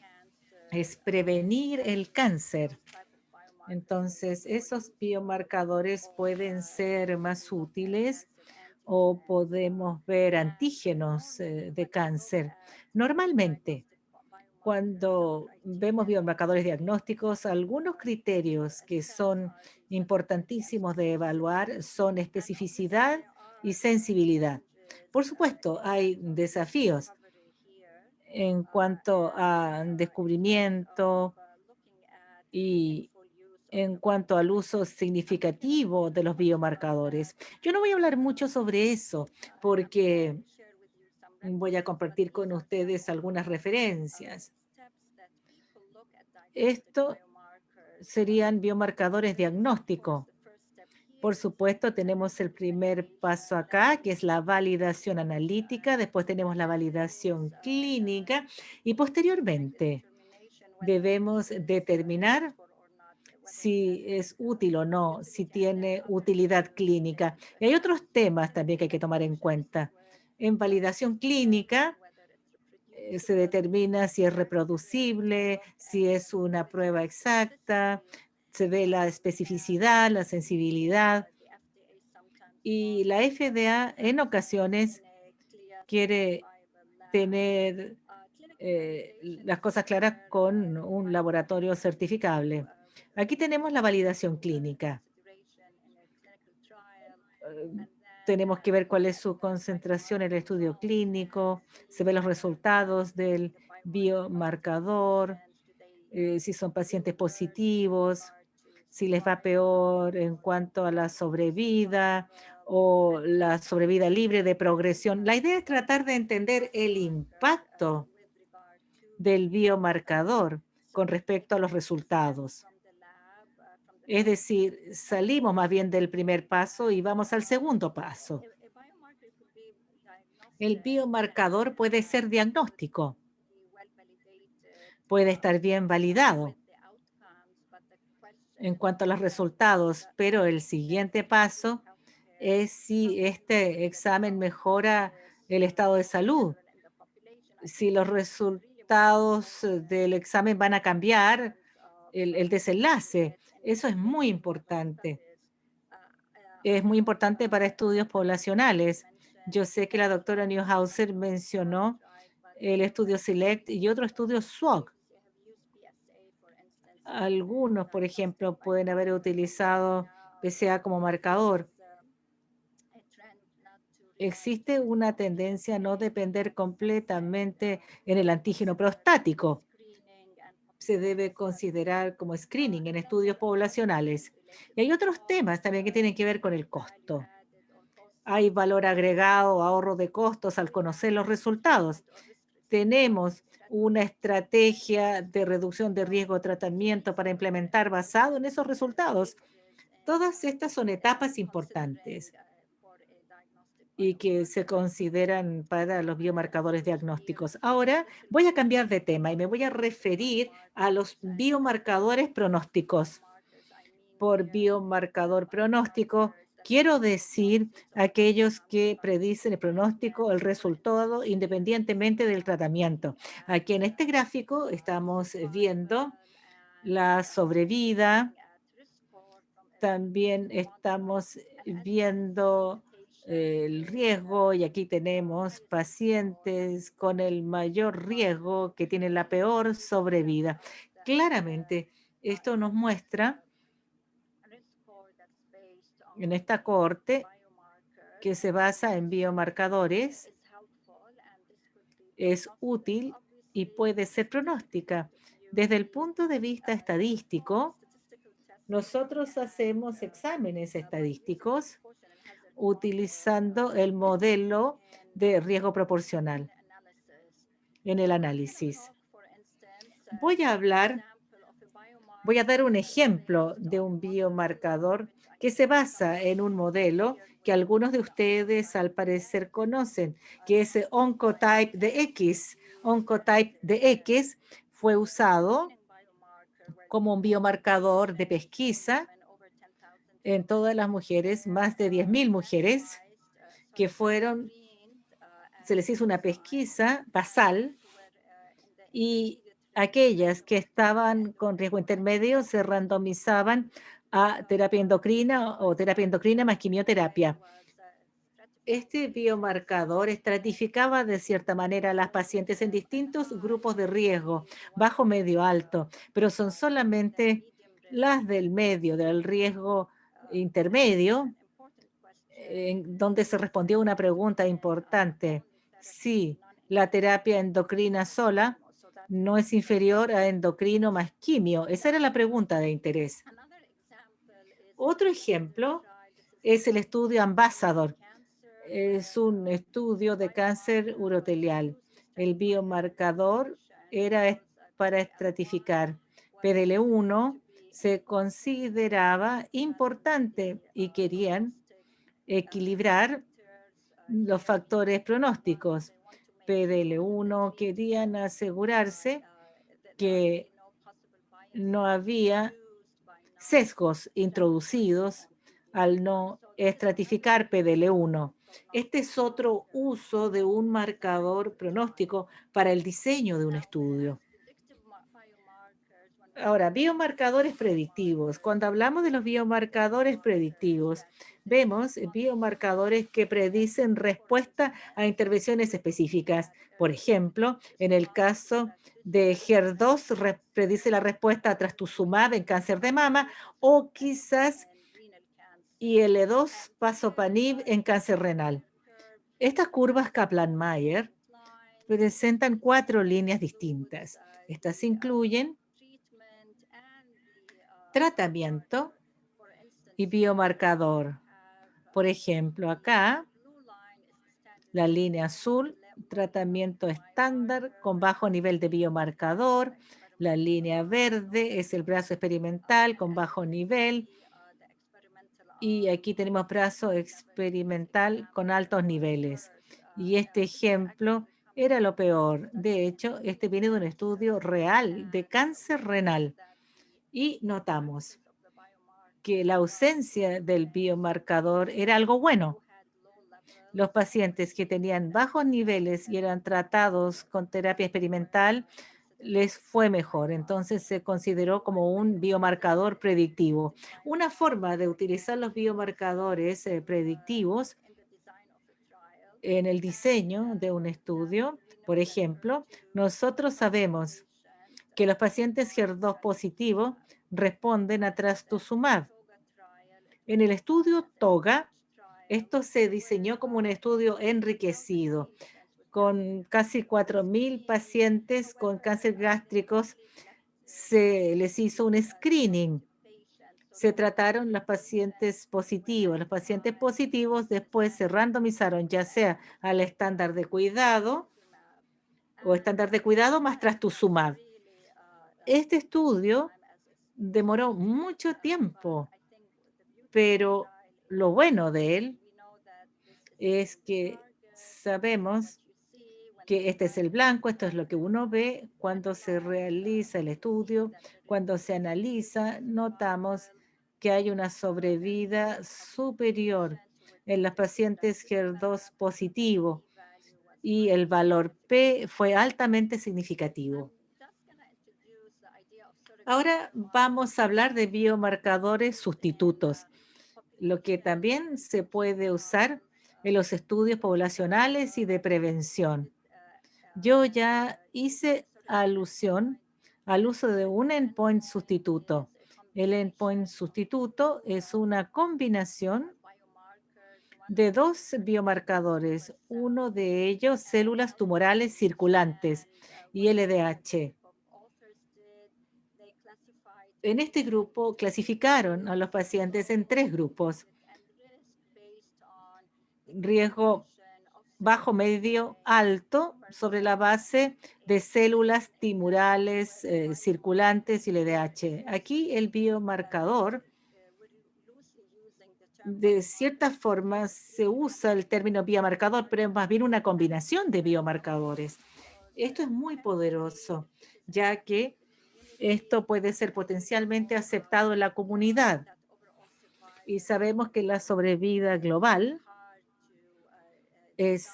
es prevenir el cáncer, entonces esos biomarcadores pueden ser más útiles, o podemos ver antígenos de cáncer. Normalmente, cuando vemos biomarcadores diagnósticos, algunos criterios que son importantísimos de evaluar son especificidad y sensibilidad. Por supuesto, hay desafíos en cuanto a descubrimiento y en cuanto al uso significativo de los biomarcadores. Yo no voy a hablar mucho sobre eso porque voy a compartir con ustedes algunas referencias. Esto serían biomarcadores diagnósticos. Por supuesto, tenemos el primer paso acá, que es la validación analítica. Después tenemos la validación clínica y posteriormente debemos determinar si es útil o no, si tiene utilidad clínica. Y hay otros temas también que hay que tomar en cuenta. En validación clínica se determina si es reproducible, si es una prueba exacta, se ve la especificidad, la sensibilidad. Y la FDA en ocasiones quiere tener las cosas claras con un laboratorio certificable. Aquí tenemos la validación clínica. Tenemos que ver cuál es su concentración en el estudio clínico, se ven los resultados del biomarcador, si son pacientes positivos, si les va peor en cuanto a la sobrevida o la sobrevida libre de progresión. La idea es tratar de entender el impacto del biomarcador con respecto a los resultados. Es decir, salimos más bien del primer paso y vamos al segundo paso. El biomarcador puede ser diagnóstico, puede estar bien validado en cuanto a los resultados, pero el siguiente paso es si este examen mejora el estado de salud, si los resultados del examen van a cambiar el desenlace. Eso es muy importante. Es muy importante para estudios poblacionales. Yo sé que la doctora Newhauser mencionó el estudio SELECT y otro estudio SWOG. Algunos, por ejemplo, pueden haber utilizado PSA como marcador. Existe una tendencia a no depender completamente en el antígeno prostático. Se debe considerar como screening en estudios poblacionales. Y hay otros temas también que tienen que ver con el costo. Hay valor agregado, ahorro de costos al conocer los resultados. Tenemos una estrategia de reducción de riesgo de tratamiento para implementar basado en esos resultados. Todas estas son etapas importantes y que se consideran para los biomarcadores diagnósticos. Ahora voy a cambiar de tema y me voy a referir a los biomarcadores pronósticos. Por biomarcador pronóstico, quiero decir aquellos que predicen el pronóstico, el resultado, independientemente del tratamiento. Aquí en este gráfico estamos viendo la sobrevida. También estamos viendo el riesgo y aquí tenemos pacientes con el mayor riesgo que tienen la peor sobrevida. Claramente, esto nos muestra en esta cohorte que se basa en biomarcadores, es útil y puede ser pronóstica. Desde el punto de vista estadístico, nosotros hacemos exámenes estadísticos utilizando el modelo de riesgo proporcional en el análisis. Voy a dar un ejemplo de un biomarcador que se basa en un modelo que algunos de ustedes al parecer conocen, que es Oncotype DX. Oncotype DX fue usado como un biomarcador de pesquisa en todas las mujeres, más de 10.000 mujeres que se les hizo una pesquisa basal y aquellas que estaban con riesgo intermedio se randomizaban a terapia endocrina o terapia endocrina más quimioterapia. Este biomarcador estratificaba de cierta manera a las pacientes en distintos grupos de riesgo, bajo, medio, alto, pero son solamente las del medio, del riesgo intermedio, en donde se respondió a una pregunta importante. Si la terapia endocrina sola no es inferior a endocrino más quimio. Esa era la pregunta de interés. Otro ejemplo es el estudio Ambassador. Es un estudio de cáncer urotelial. El biomarcador era para estratificar. PDL1 se consideraba importante y querían equilibrar los factores pronósticos. PDL1 querían asegurarse que no había sesgos introducidos al no estratificar PDL1. Este es otro uso de un marcador pronóstico para el diseño de un estudio. Ahora, biomarcadores predictivos. Cuando hablamos de los biomarcadores predictivos, vemos biomarcadores que predicen respuesta a intervenciones específicas. Por ejemplo, en el caso de HER2, predice la respuesta a trastuzumab en cáncer de mama o quizás IL-2 pazopanib en cáncer renal. Estas curvas Kaplan-Meier presentan 4 líneas distintas. Estas incluyen tratamiento y biomarcador. Por ejemplo, acá, la línea azul, tratamiento estándar con bajo nivel de biomarcador. La línea verde es el brazo experimental con bajo nivel. Y aquí tenemos brazo experimental con altos niveles. Y este ejemplo era lo peor. De hecho, este viene de un estudio real de cáncer renal. Y notamos que la ausencia del biomarcador era algo bueno. Los pacientes que tenían bajos niveles y eran tratados con terapia experimental les fue mejor. Entonces se consideró como un biomarcador predictivo. Una forma de utilizar los biomarcadores predictivos en el diseño de un estudio, por ejemplo, nosotros sabemos que los pacientes HER2 positivos responden a trastuzumab. En el estudio TOGA, esto se diseñó como un estudio enriquecido, con casi 4.000 pacientes con cáncer gástricos. Se les hizo un screening. Se trataron los pacientes positivos. Los pacientes positivos después se randomizaron ya sea al estándar de cuidado o estándar de cuidado más trastuzumab. Este estudio demoró mucho tiempo, pero lo bueno de él es que sabemos que este es el blanco, esto es lo que uno ve cuando se realiza el estudio, cuando se analiza, notamos que hay una sobrevida superior en los pacientes HER2 positivo y el valor P fue altamente significativo. Ahora vamos a hablar de biomarcadores sustitutos, lo que también se puede usar en los estudios poblacionales y de prevención. Yo ya hice alusión al uso de un endpoint sustituto. El endpoint sustituto es una combinación de dos biomarcadores, uno de ellos células tumorales circulantes y LDH. En este grupo clasificaron a los pacientes en 3 grupos: riesgo bajo, medio, alto, sobre la base de células tumorales circulantes y LDH. Aquí el biomarcador, de cierta forma, se usa el término biomarcador, pero es más bien una combinación de biomarcadores. Esto es muy poderoso, ya que esto puede ser potencialmente aceptado en la comunidad. Y sabemos que la sobrevida global es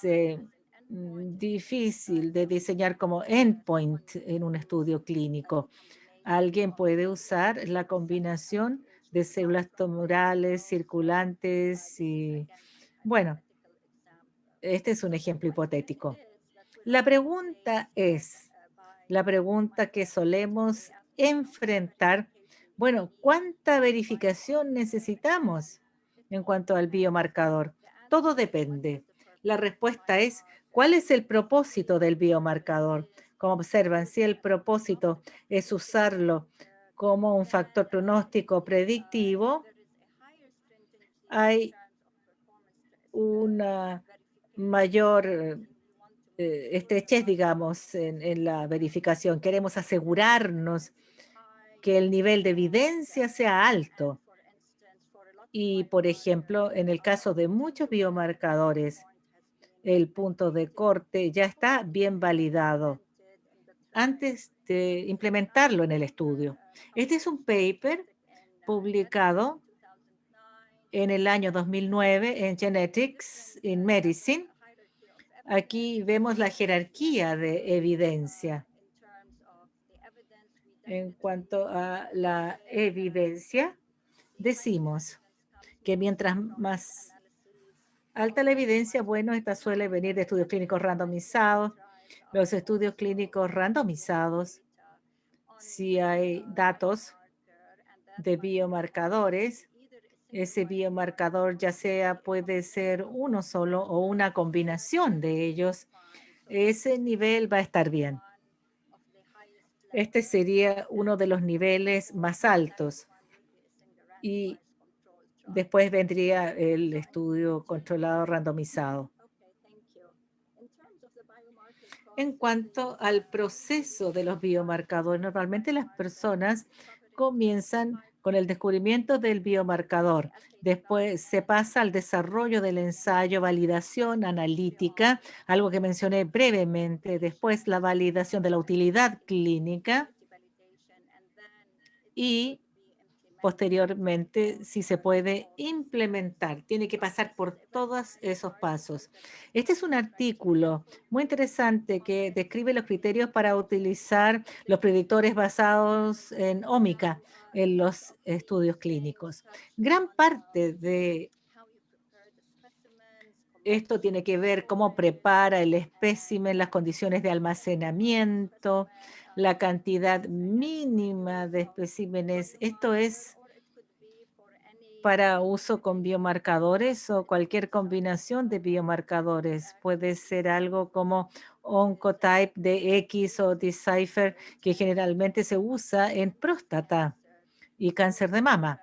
difícil de diseñar como endpoint en un estudio clínico. Alguien puede usar la combinación de células tumorales, circulantes y, bueno, este es un ejemplo hipotético. La pregunta que solemos enfrentar, bueno, ¿cuánta verificación necesitamos en cuanto al biomarcador? Todo depende. La respuesta es, ¿cuál es el propósito del biomarcador? Como observan, si el propósito es usarlo como un factor pronóstico predictivo, hay una mayor estrechez, digamos, en la verificación. Queremos asegurarnos que el nivel de evidencia sea alto. Y, por ejemplo, en el caso de muchos biomarcadores, el punto de corte ya está bien validado antes de implementarlo en el estudio. Este es un paper publicado en el año 2009 en Genetics in Medicine. Aquí vemos la jerarquía de evidencia. En cuanto a la evidencia, decimos que mientras más alta la evidencia, bueno, esta suele venir de estudios clínicos randomizados. Los estudios clínicos randomizados, si hay datos de biomarcadores, ese biomarcador ya sea puede ser uno solo o una combinación de ellos, ese nivel va a estar bien. Este sería uno de los niveles más altos. y después vendría el estudio controlado randomizado. En cuanto al proceso de los biomarcadores, normalmente las personas comienzan con el descubrimiento del biomarcador. Después se pasa al desarrollo del ensayo, validación analítica, algo que mencioné brevemente. Después la validación de la utilidad clínica y posteriormente, si se puede implementar, tiene que pasar por todos esos pasos. Este es un artículo muy interesante que describe los criterios para utilizar los predictores basados en ómica en los estudios clínicos. Gran parte de esto tiene que ver cómo prepara el espécimen, las condiciones de almacenamiento, la cantidad mínima de especímenes. Esto es para uso con biomarcadores o cualquier combinación de biomarcadores. Puede ser algo como Oncotype DX o Decipher, que generalmente se usa en próstata y cáncer de mama.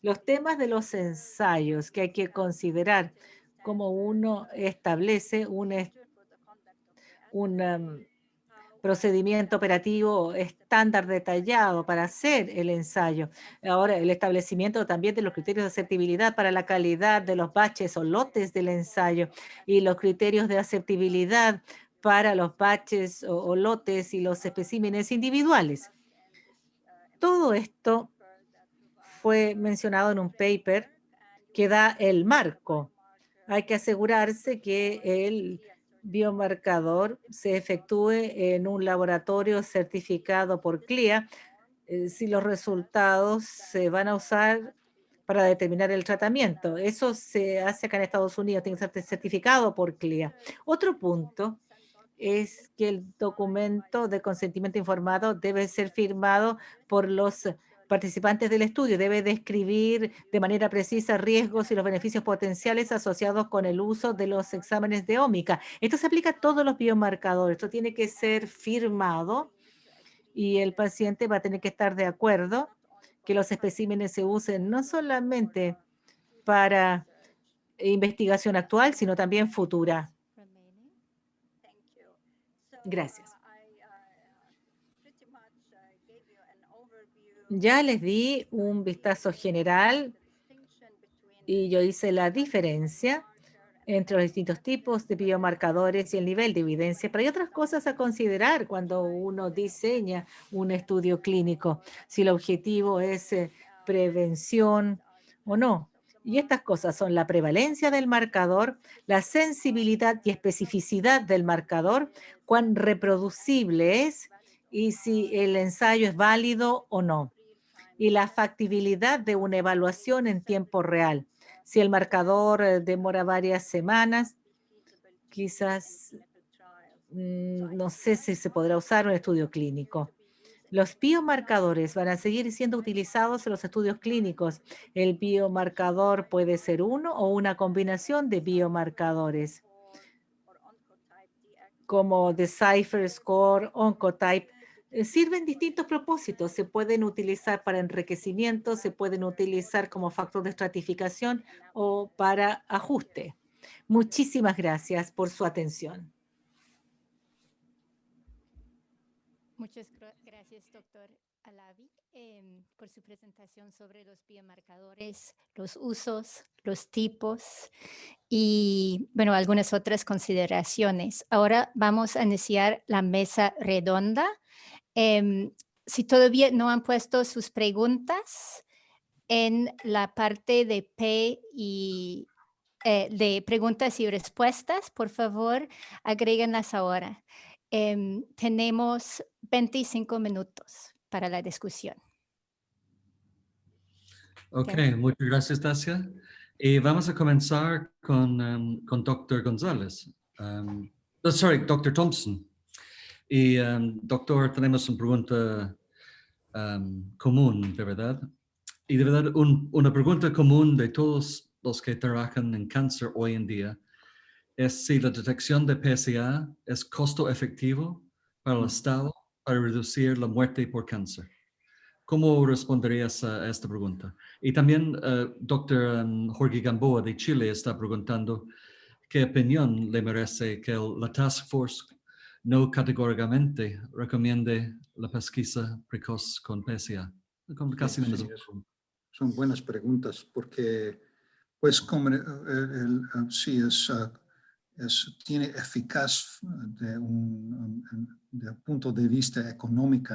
Los temas de los ensayos que hay que considerar como uno establece un procedimiento operativo estándar detallado para hacer el ensayo. Ahora, el establecimiento también de los criterios de aceptabilidad para la calidad de los batches o lotes del ensayo y los criterios de aceptabilidad para los batches o lotes y los especímenes individuales. Todo esto fue mencionado en un paper que da el marco. Hay que asegurarse que el biomarcador se efectúe en un laboratorio certificado por CLIA si los resultados se van a usar para determinar el tratamiento. Eso se hace acá en Estados Unidos, tiene que ser certificado por CLIA. Otro punto es que el documento de consentimiento informado debe ser firmado por los participantes del estudio. Debe describir de manera precisa riesgos y los beneficios potenciales asociados con el uso de los exámenes de ómica. Esto se aplica a todos los biomarcadores. Esto tiene que ser firmado y el paciente va a tener que estar de acuerdo que los especímenes se usen no solamente para investigación actual, sino también futura. Gracias. Ya les di un vistazo general y yo hice la diferencia entre los distintos tipos de biomarcadores y el nivel de evidencia, pero hay otras cosas a considerar cuando uno diseña un estudio clínico, si el objetivo es prevención o no. Y estas cosas son la prevalencia del marcador, la sensibilidad y especificidad del marcador, cuán reproducible es y si el ensayo es válido o no, y la factibilidad de una evaluación en tiempo real. Si el marcador demora varias semanas, quizás no sé si se podrá usar un estudio clínico. Los biomarcadores van a seguir siendo utilizados en los estudios clínicos. El biomarcador puede ser uno o una combinación de biomarcadores, como Decipher, Score, Oncotype. Sirven distintos propósitos. Se pueden utilizar para enriquecimiento, se pueden utilizar como factor de estratificación o para ajuste. Muchísimas gracias por su atención. Muchas gracias, doctor Alavi, por su presentación sobre los biomarcadores, los usos, los tipos y, bueno, algunas otras consideraciones. Ahora vamos a iniciar la mesa redonda. Si todavía no han puesto sus preguntas en la parte de P y de preguntas y respuestas, por favor, agréguenlas ahora. Tenemos 25 minutos para la discusión. Ok, muchas gracias, Dacia. Y vamos a comenzar con Dr. González. Dr. Thompson. Y, doctor, tenemos una pregunta común, de verdad. Y de verdad, una pregunta común de todos los que trabajan en cáncer hoy en día es si la detección de PSA es costo efectivo para el Estado para reducir la muerte por cáncer. ¿Cómo responderías a esta pregunta? Y también Dr. Jorge Gamboa de Chile está preguntando qué opinión le merece que la Task Force no categóricamente recomiende la pesquisa precoz con PSA. Casi la misma pregunta. Son buenas preguntas porque, pues, como sí tiene eficaz de un punto de vista económico,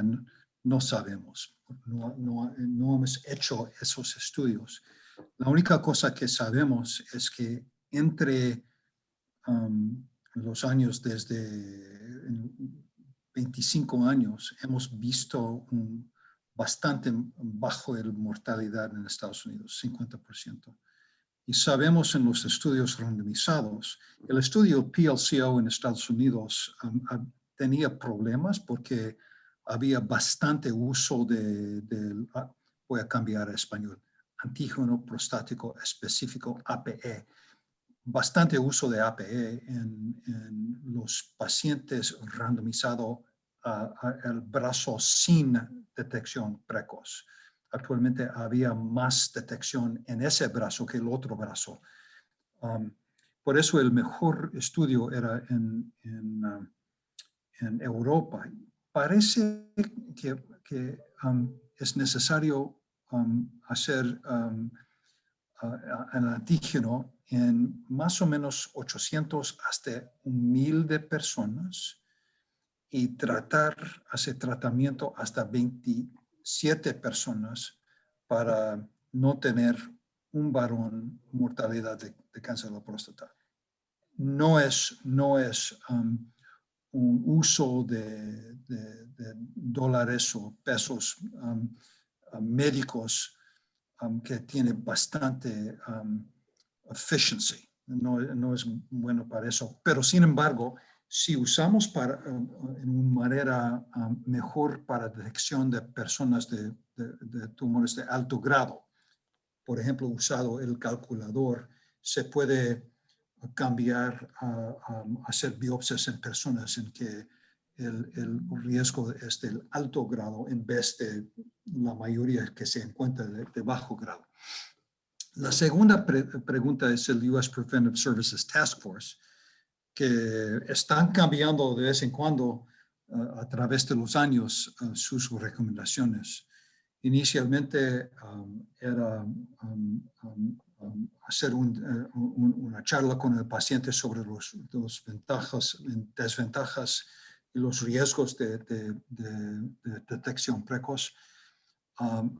no sabemos. No hemos hecho esos estudios. La única cosa que sabemos es que entre los años desde 25 años hemos visto bastante bajo el mortalidad en Estados Unidos, 50%. Y sabemos en los estudios randomizados, el estudio PLCO en Estados Unidos tenía problemas porque había bastante uso voy a cambiar a español, antígeno prostático específico, APE. Bastante uso de APE en los pacientes randomizados al brazo sin detección precoz. Actualmente había más detección en ese brazo que el otro brazo. Por eso el mejor estudio era en Europa. Parece que es necesario hacer el antígeno en más o menos 800 hasta 1,000 de personas y hacer tratamiento hasta 27 personas para no tener un varón mortalidad de cáncer de la próstata. No es un uso de dólares o pesos médicos que tiene bastante efficiency. No es bueno para eso. Pero sin embargo, si usamos en una manera mejor para detección de personas de tumores de alto grado, por ejemplo, usado el calculador, se puede cambiar a hacer biopsias en personas en que el riesgo es del alto grado en vez de la mayoría que se encuentra de bajo grado. La segunda pregunta es el US Preventive Services Task Force, que están cambiando de vez en cuando a través de los años sus recomendaciones. Inicialmente era hacer una charla con el paciente sobre las ventajas y desventajas y los riesgos de detección precoz.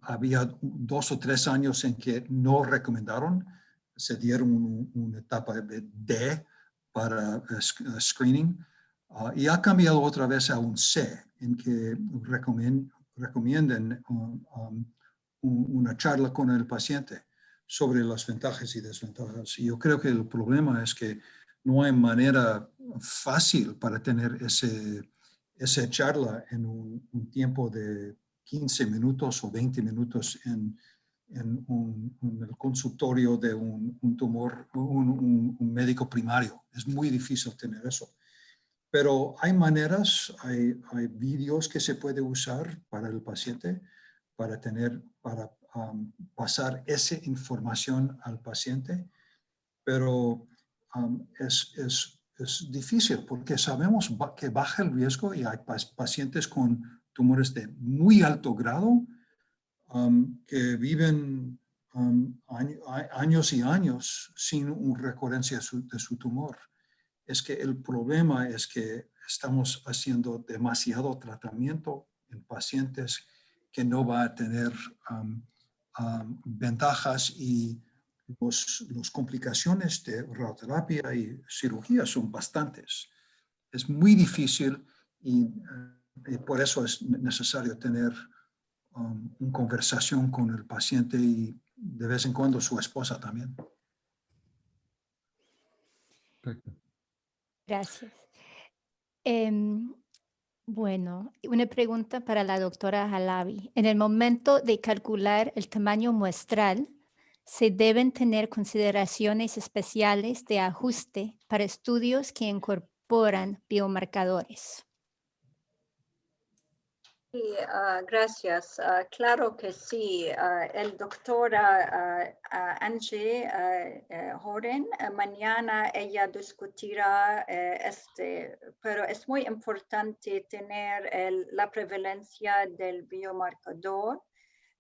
Había 2 o 3 años en que no recomendaron, se dieron una etapa de D para screening y ha cambiado otra vez a un C, en que recomienden una charla con el paciente sobre las ventajas y desventajas. Y yo creo que el problema es que no hay manera fácil para tener esa charla en un tiempo de 15 minutos o 20 minutos en el consultorio de un tumor, un médico primario. Es muy difícil tener eso. Pero hay maneras, hay vídeos que se puede usar para el paciente para pasar esa información al paciente, pero es difícil porque sabemos que baja el riesgo y hay pacientes con tumores de muy alto grado que viven años y años sin una recurrencia de su tumor. Es que el problema es que estamos haciendo demasiado tratamiento en pacientes que no va a tener ventajas y las complicaciones de radioterapia y cirugía son bastantes. Es muy difícil y por eso es necesario tener una conversación con el paciente y de vez en cuando su esposa también. Perfecto. Gracias. Bueno, una pregunta para la doctora Halabi. En el momento de calcular el tamaño muestral, ¿se deben tener consideraciones especiales de ajuste para estudios que incorporan biomarcadores? Sí, gracias. Claro que sí. El doctor Angie Horan, mañana ella discutirá pero es muy importante tener la prevalencia del biomarcador.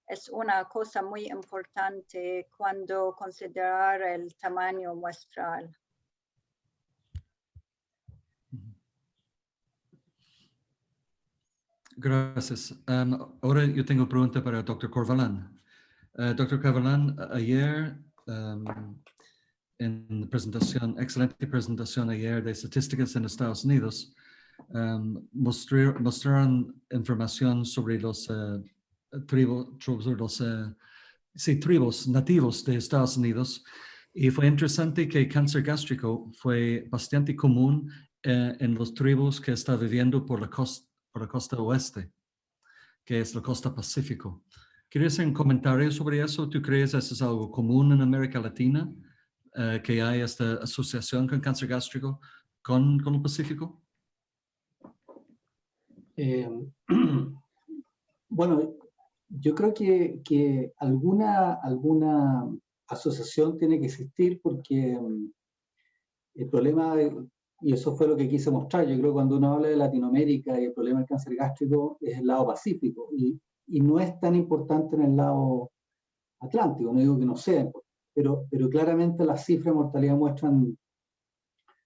Es una cosa muy importante cuando considerar el tamaño muestral. Gracias. Ahora yo tengo pregunta para el Dr. Corvalán. Dr. Corvalán, ayer en presentación, excelente presentación ayer de estadísticas en Estados Unidos, mostraron información sobre los tribus nativos de Estados Unidos, y fue interesante que el cáncer gástrico fue bastante común en los tribus que están viviendo por la costa oeste, que es la costa Pacífico. ¿Quieres hacer un comentario sobre eso? ¿Tú crees que eso es algo común en América Latina? Que hay esta asociación con cáncer gástrico con el Pacífico? Bueno, yo creo que alguna asociación tiene que existir, porque el problema, y eso fue lo que quise mostrar, yo creo que cuando uno habla de Latinoamérica y el problema del cáncer gástrico es el lado pacífico, y no es tan importante en el lado atlántico, no digo que no sea, pero claramente las cifras de mortalidad muestran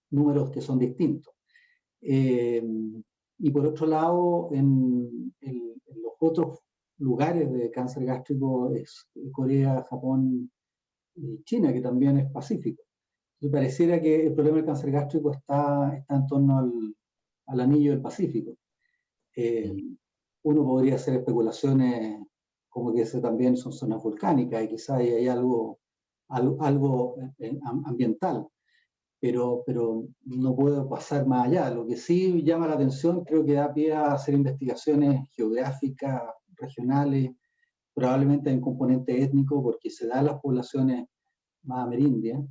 números que son distintos. Y por otro lado, en los otros lugares de cáncer gástrico es Corea, Japón y China, que también es pacífico. Y pareciera que el problema del cáncer gástrico está en torno al anillo del Pacífico. Uno podría hacer especulaciones como que ese también son zonas volcánicas y quizás hay algo ambiental, pero no puedo pasar más allá. Lo que sí llama la atención, creo que da pie a hacer investigaciones geográficas, regionales, probablemente hay un componente étnico porque se da en las poblaciones más amerindias,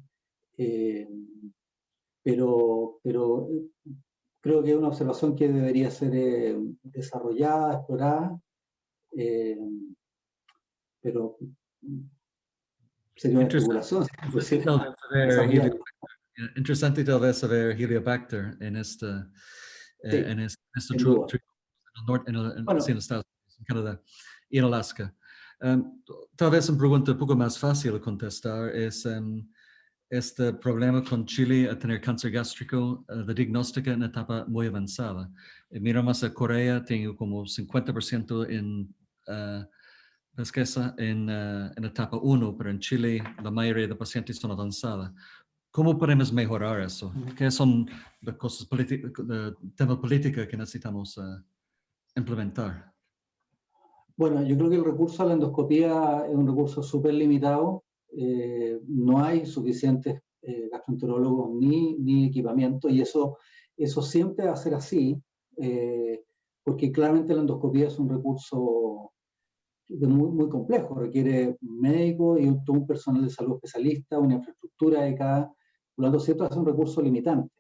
pero creo que es una observación que debería ser desarrollada, explorada, pero sería una especulación. Interesante tal vez saber Heliobacter en este norte en Estados Unidos, en Canadá y en Alaska. Tal vez una pregunta un poco más fácil de contestar es este problema con Chile a tener cáncer gástrico, la diagnóstica en etapa muy avanzada. Miramos a Corea, tengo como 50% en pesquisa en etapa 1, pero en Chile la mayoría de pacientes son avanzadas. ¿Cómo podemos mejorar eso? ¿Qué son las cosas políticas, temas políticos que necesitamos implementar? Bueno, yo creo que el recurso a la endoscopía es un recurso súper limitado. No hay suficientes gastroenterólogos ni equipamiento, y eso siempre va a ser así, porque claramente la endoscopía es un recurso muy complejo, requiere un médico y todo un personal de salud especialista, una infraestructura dedicada, por lo tanto, cierto, es un recurso limitante.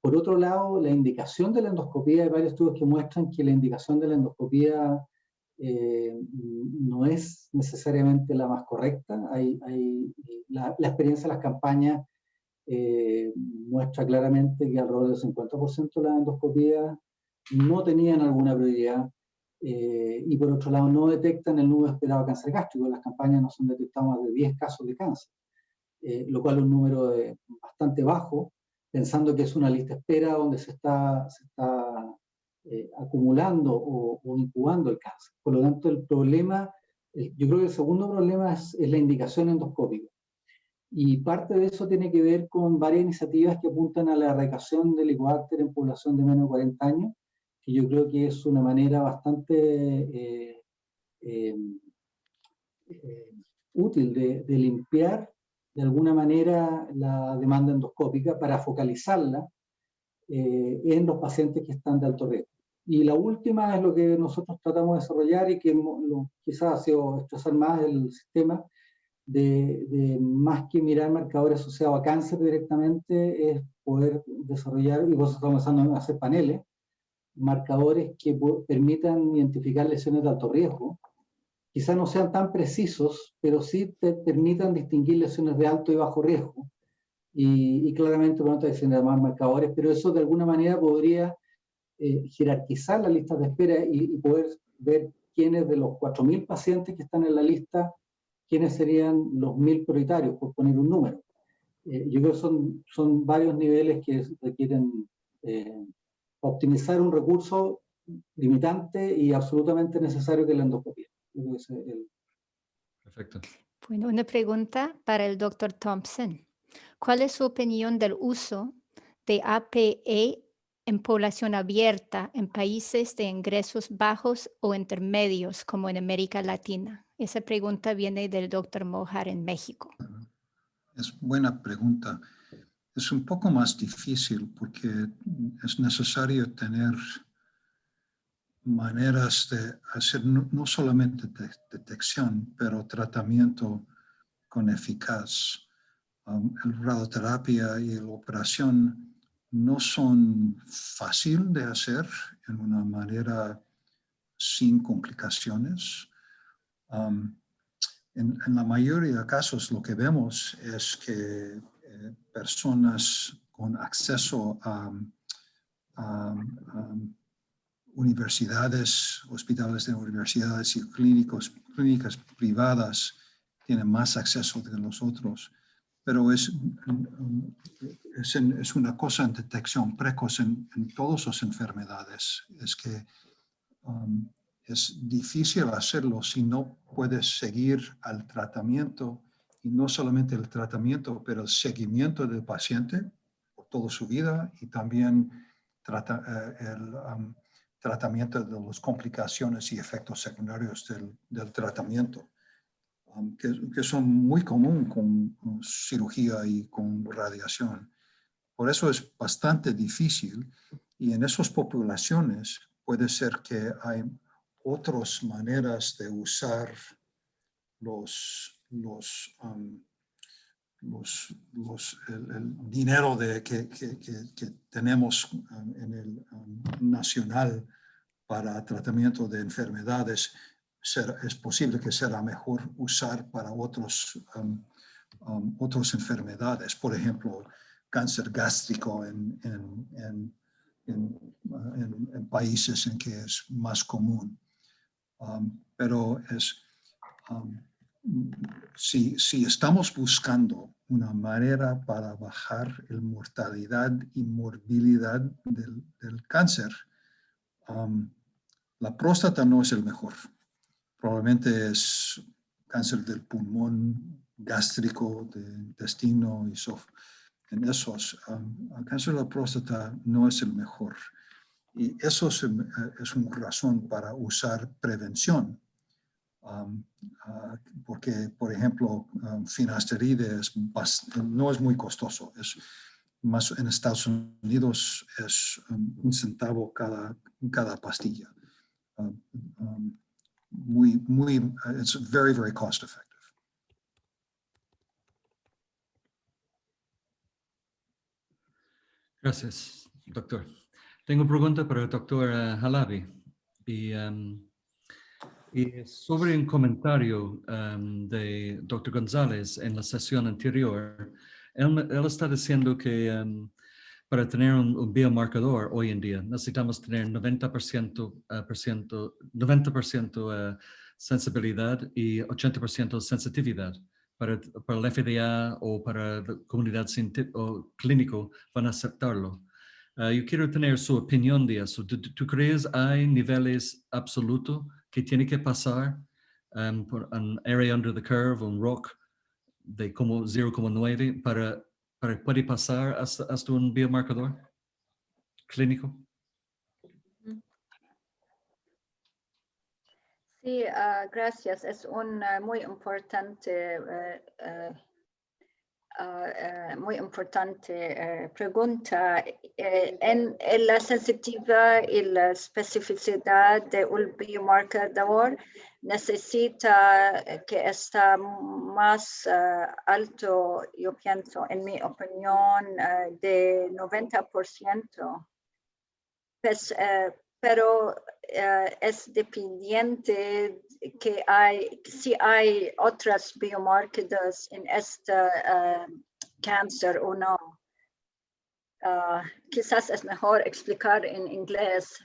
Por otro lado, la indicación de la endoscopía, hay varios estudios que muestran que la indicación de la endoscopía no es necesariamente la más correcta. La experiencia de las campañas muestra claramente que alrededor del 50% de las endoscopías no tenían alguna prioridad, y por otro lado no detectan el número esperado de cáncer gástrico. Las campañas no son detectadas más de 10 casos de cáncer, lo cual es un número bastante bajo, pensando que es una lista de espera donde se está acumulando o incubando el cáncer. Por lo tanto, el problema, yo creo que el segundo problema es la indicación endoscópica. Y parte de eso tiene que ver con varias iniciativas que apuntan a la erradicación del Helicobacter en población de menos de 40 años, que yo creo que es una manera bastante útil de limpiar de alguna manera la demanda endoscópica para focalizarla en los pacientes que están de alto riesgo. Y la última es lo que nosotros tratamos de desarrollar y que quizás ha sido estresar más el sistema, de más que mirar marcadores asociados a cáncer directamente, es poder desarrollar, y vos estamos empezando a hacer paneles, marcadores que permitan identificar lesiones de alto riesgo. Quizás no sean tan precisos, pero sí te permitan distinguir lesiones de alto y bajo riesgo. Y claramente pronto hay más marcadores, pero eso de alguna manera podría jerarquizar las listas de espera y poder ver quiénes de los 4.000 pacientes que están en la lista, quiénes serían los 1.000 prioritarios, por poner un número. Yo creo que son varios niveles que requieren optimizar un recurso limitante y absolutamente necesario que es la endoscopia. Perfecto. Bueno, una pregunta para el doctor Thompson. ¿Cuál es su opinión del uso de APE en población abierta en países de ingresos bajos o intermedios como en América Latina? Esa pregunta viene del doctor Mojar en México. Es buena pregunta. Es un poco más difícil porque es necesario tener maneras de hacer no solamente detección, pero tratamiento con eficaz. La radioterapia y la operación no son fácil de hacer en una manera sin complicaciones. En la mayoría de casos lo que vemos es que personas con acceso a universidades, hospitales de universidades y clínicas privadas tienen más acceso que los otros, pero es una cosa en detección precoz en todas las enfermedades. Es que es difícil hacerlo si no puedes seguir al tratamiento, y no solamente el tratamiento, pero el seguimiento del paciente por toda su vida y también el tratamiento de las complicaciones y efectos secundarios del tratamiento, que son muy comunes con cirugía y con radiación. Por eso es bastante difícil, y en esas poblaciones puede ser que hay otras maneras de usar el dinero que tenemos en el nacional para tratamiento de enfermedades. Es posible que será mejor usar para otras enfermedades, por ejemplo, cáncer gástrico en países en que es más común. Pero si estamos buscando una manera para bajar la mortalidad y morbilidad del cáncer, la próstata no es el mejor. Probablemente es cáncer del pulmón, gástrico, de intestino y en esos. El cáncer de la próstata no es el mejor. Y eso es una razón para usar prevención. Porque, por ejemplo, finasteride no es muy costoso. Más en Estados Unidos es $1 centavo cada pastilla. It's very, very cost effective. Gracias, doctor. Tengo una pregunta para el doctor Halabi. Y sobre un comentario de Dr. González en la sesión anterior, él está diciendo que para tener un biomarcador hoy en día necesitamos tener 90% sensibilidad y 80% sensitividad. Para el FDA o para la comunidad o clínico van a aceptarlo. Yo quiero tener su opinión de eso. ¿Tú crees hay niveles absolutos que tiene que pasar por un area under the curve, un ROC de como 0,9 para poder pasar hasta un biomarcador clínico? Sí, gracias. Es una muy importante pregunta. En la sensitividad y la especificidad de un biomarcador necesita que esté más alto, yo pienso, en mi opinión, de 90%. Pues, pero es dependiente que si hay otros biomarcadores en este cáncer o no. Quizás es mejor explicar en inglés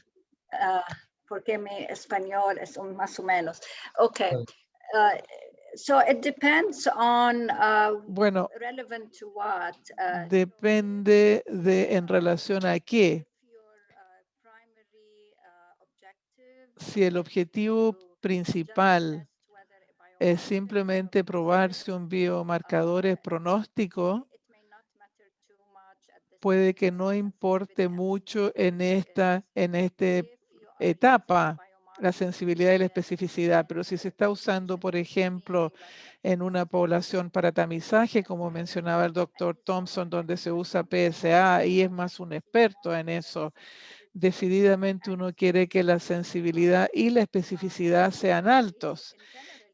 porque mi español es más o menos. Okay. So it depends on Bueno, relevant to what. depende de en relación a qué. Si el objetivo principal es simplemente probar si un biomarcador es pronóstico, puede que no importe mucho en esta etapa la sensibilidad y la especificidad, pero si se está usando, por ejemplo, en una población para tamizaje, como mencionaba el doctor Thompson, donde se usa PSA y es más un experto en eso, decididamente uno quiere que la sensibilidad y la especificidad sean altos.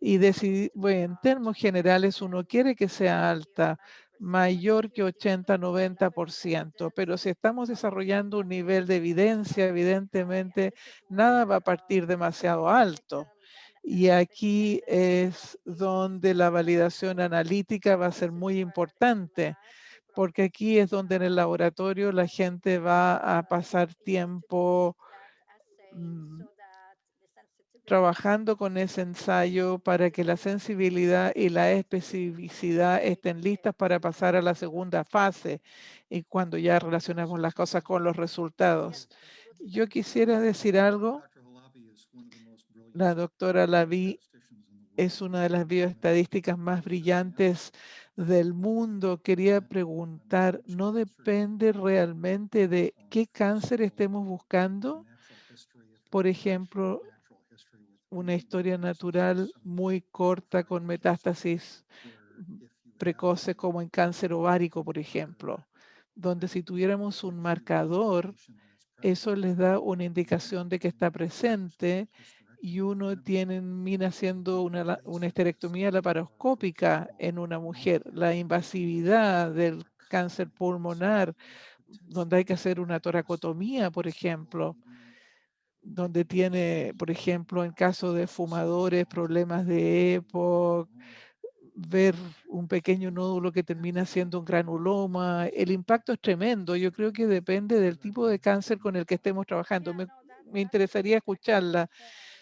Y en términos generales uno quiere que sea alta, mayor que 80-90%, pero si estamos desarrollando un nivel de evidencia, evidentemente nada va a partir demasiado alto. Y aquí es donde la validación analítica va a ser muy importante, porque aquí es donde en el laboratorio la gente va a pasar tiempo trabajando con ese ensayo para que la sensibilidad y la especificidad estén listas para pasar a la segunda fase y cuando ya relacionamos las cosas con los resultados. Yo quisiera decir algo. La doctora Lavie es una de las bioestadísticas más brillantes del mundo. Quería preguntar, ¿no depende realmente de qué cáncer estemos buscando? Por ejemplo, una historia natural muy corta con metástasis precoces como en cáncer ovárico, por ejemplo, donde si tuviéramos un marcador, eso les da una indicación de que está presente y uno termina haciendo una esterectomía laparoscópica en una mujer. La invasividad del cáncer pulmonar, donde hay que hacer una toracotomía, por ejemplo, donde tiene, por ejemplo, en caso de fumadores, problemas de EPOC, ver un pequeño nódulo que termina siendo un granuloma. El impacto es tremendo. Yo creo que depende del tipo de cáncer con el que estemos trabajando. Me interesaría escucharla.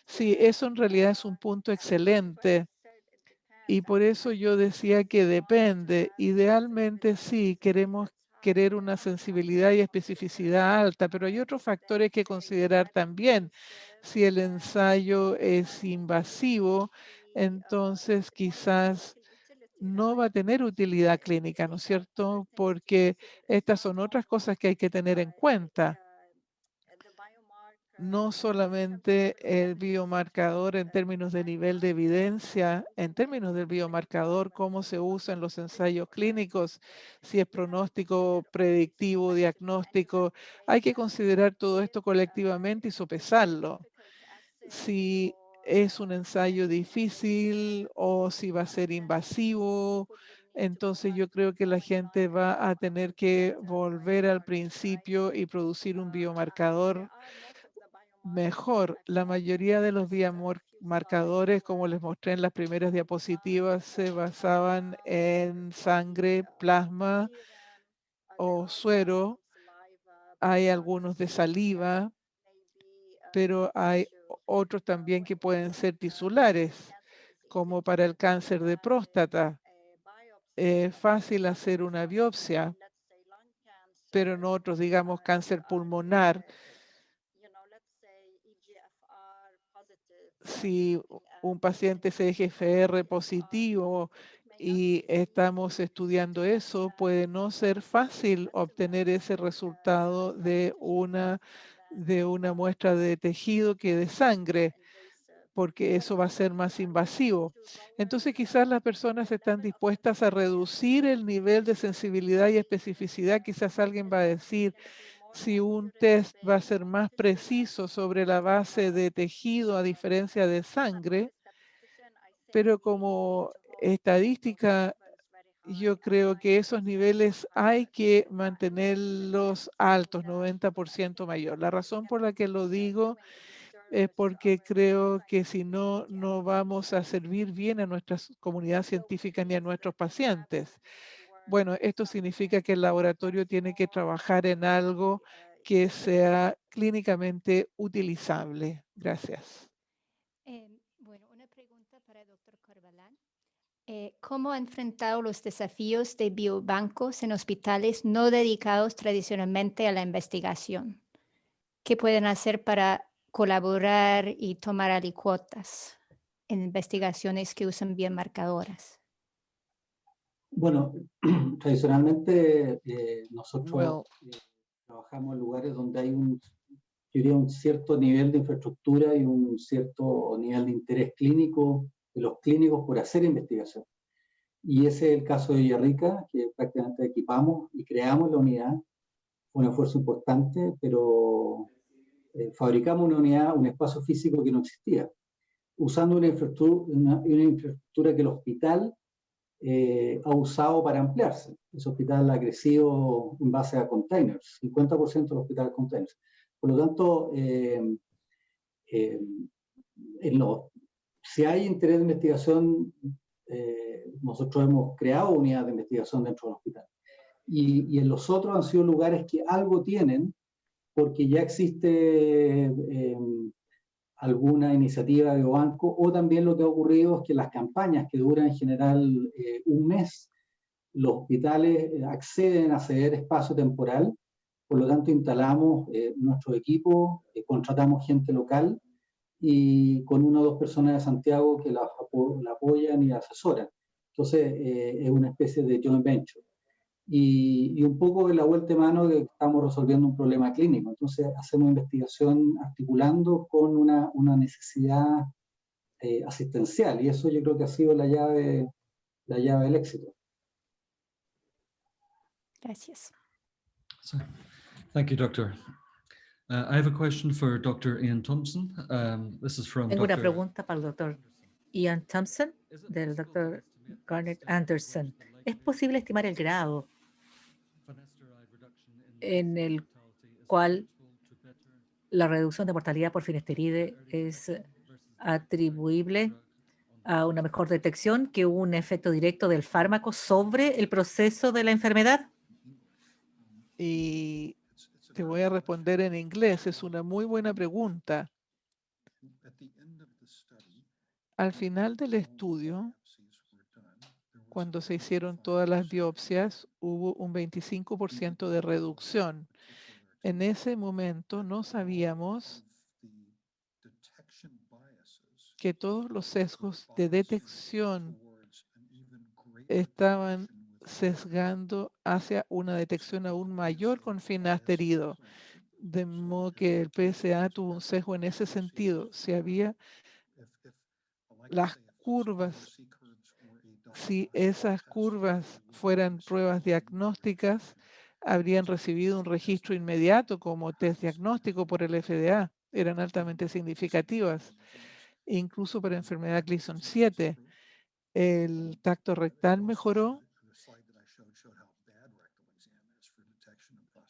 Sí, eso en realidad es un punto excelente. Y por eso yo decía que depende. Idealmente sí, querer una sensibilidad y especificidad alta, pero hay otros factores que considerar también. Si el ensayo es invasivo, entonces quizás no va a tener utilidad clínica, ¿no es cierto? Porque estas son otras cosas que hay que tener en cuenta. No solamente el biomarcador en términos de nivel de evidencia, en términos del biomarcador, cómo se usa en los ensayos clínicos, si es pronóstico, predictivo, diagnóstico. Hay que considerar todo esto colectivamente y sopesarlo. Si es un ensayo difícil o si va a ser invasivo, entonces yo creo que la gente va a tener que volver al principio y producir un biomarcador mejor. La mayoría de los biomarcadores, como les mostré en las primeras diapositivas, se basaban en sangre, plasma o suero. Hay algunos de saliva, pero hay otros también que pueden ser tisulares, como para el cáncer de próstata. Es fácil hacer una biopsia, pero en otros, digamos, cáncer pulmonar, si un paciente es EGFR positivo y estamos estudiando eso, puede no ser fácil obtener ese resultado de una muestra de tejido que de sangre, porque eso va a ser más invasivo. Entonces quizás las personas están dispuestas a reducir el nivel de sensibilidad y especificidad. Quizás alguien va a decir, si un test va a ser más preciso sobre la base de tejido a diferencia de sangre, pero como estadística yo creo que esos niveles hay que mantenerlos altos, 90% mayor. La razón por la que lo digo es porque creo que si no, no vamos a servir bien a nuestra comunidad científica ni a nuestros pacientes. Bueno, esto significa que el laboratorio tiene que trabajar en algo que sea clínicamente utilizable. Gracias. Bueno, una pregunta para el doctor Corbalán. ¿Cómo ha enfrentado los desafíos de biobancos en hospitales no dedicados tradicionalmente a la investigación? ¿Qué pueden hacer para colaborar y tomar alicuotas en investigaciones que usan biomarcadoras? Bueno, tradicionalmente nosotros Well, trabajamos en lugares donde hay yo diría, un cierto nivel de infraestructura y un cierto nivel de interés clínico de los clínicos por hacer investigación. Y ese es el caso de Villarrica, que prácticamente equipamos y creamos la unidad. Fue un esfuerzo importante, pero fabricamos una unidad, un espacio físico que no existía, usando una infraestructura que el hospital ha usado para ampliarse. Ese hospital ha crecido en base a containers, 50% del hospital containers. Por lo tanto, si hay interés de investigación, nosotros hemos creado unidades de investigación dentro del hospital. Y en los otros han sido lugares que algo tienen, porque ya existe alguna iniciativa de biobanco, o también lo que ha ocurrido es que las campañas que duran en general un mes, los hospitales acceden a ceder espacio temporal, por lo tanto instalamos nuestro equipo, contratamos gente local y con 1 o 2 personas de Santiago que la apoyan y la asesoran. Entonces es una especie de joint venture. Y un poco de la vuelta de mano que estamos resolviendo un problema clínico. Entonces hacemos investigación articulando con una necesidad asistencial, y eso yo creo que ha sido la llave del éxito. Gracias. So, thank you, Doctor. I have a question for Dr. Ian Thompson. This is from Tengo una Dr. pregunta para el doctor Ian Thompson, del doctor Garnet Anderson. ¿Es posible estimar el grado en el cual la reducción de mortalidad por finasteride es atribuible a una mejor detección que un efecto directo del fármaco sobre el proceso de la enfermedad? Y te voy a responder en inglés. Es una muy buena pregunta. Al final del estudio, cuando se hicieron todas las biopsias, hubo un 25% de reducción. En ese momento no sabíamos que todos los sesgos de detección estaban sesgando hacia una detección aún mayor con finasteride, de modo que el PSA tuvo un sesgo en ese sentido. Si había las curvas, si esas curvas fueran pruebas diagnósticas, habrían recibido un registro inmediato como test diagnóstico por el FDA. Eran altamente significativas. Incluso para enfermedad Gleason 7, el tacto rectal mejoró.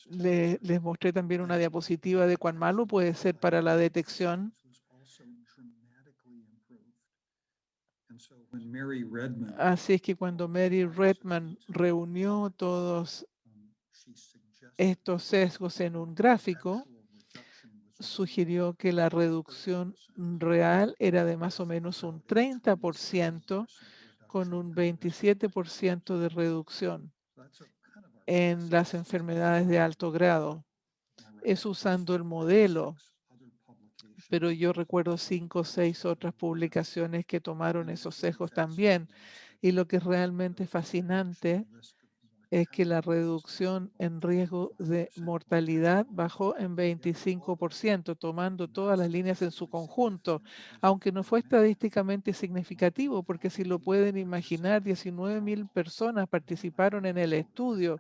Les mostré también una diapositiva de cuán malo puede ser para la detección. Así es que cuando Mary Redman reunió todos estos sesgos en un gráfico, sugirió que la reducción real era de más o menos un 30%, con un 27% de reducción en las enfermedades de alto grado. Es usando el modelo, pero yo recuerdo 5 o 6 otras publicaciones que tomaron esos sesgos también. Y lo que es realmente fascinante es que la reducción en riesgo de mortalidad bajó en 25%, tomando todas las líneas en su conjunto, aunque no fue estadísticamente significativo, porque si lo pueden imaginar, 19,000 personas participaron en el estudio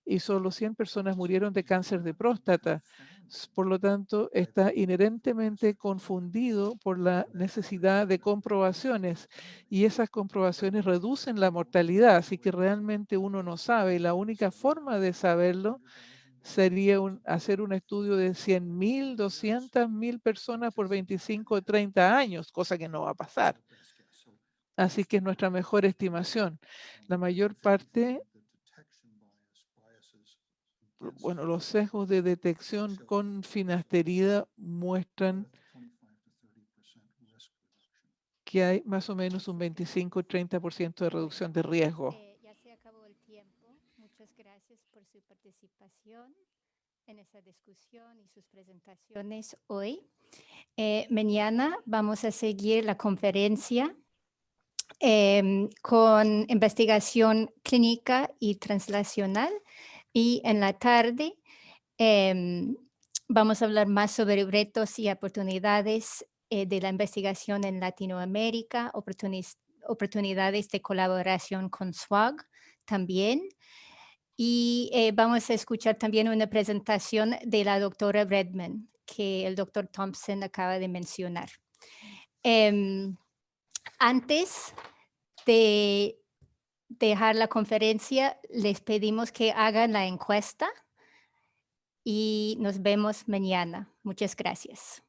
y solo 100 personas murieron de cáncer de próstata. Por lo tanto, está inherentemente confundido por la necesidad de comprobaciones y esas comprobaciones reducen la mortalidad, así que realmente uno no sabe y la única forma de saberlo sería hacer un estudio de 100.000, 200.000 personas por 25 o 30 años, cosa que no va a pasar. Así que es nuestra mejor estimación. La mayor parte, bueno, los sesgos de detección con finasterida muestran que hay más o menos un 25 o 30% de reducción de riesgo. Ya se acabó el tiempo. Muchas gracias por su participación en esta discusión y sus presentaciones hoy. Mañana vamos a seguir la conferencia con investigación clínica y translacional, y en la tarde vamos a hablar más sobre retos y oportunidades de la investigación en Latinoamérica, oportunidades de colaboración con SWOG también. Y vamos a escuchar también una presentación de la doctora Redman, que el doctor Thompson acaba de mencionar. Antes de dejar la conferencia, les pedimos que hagan la encuesta y nos vemos mañana. Muchas gracias.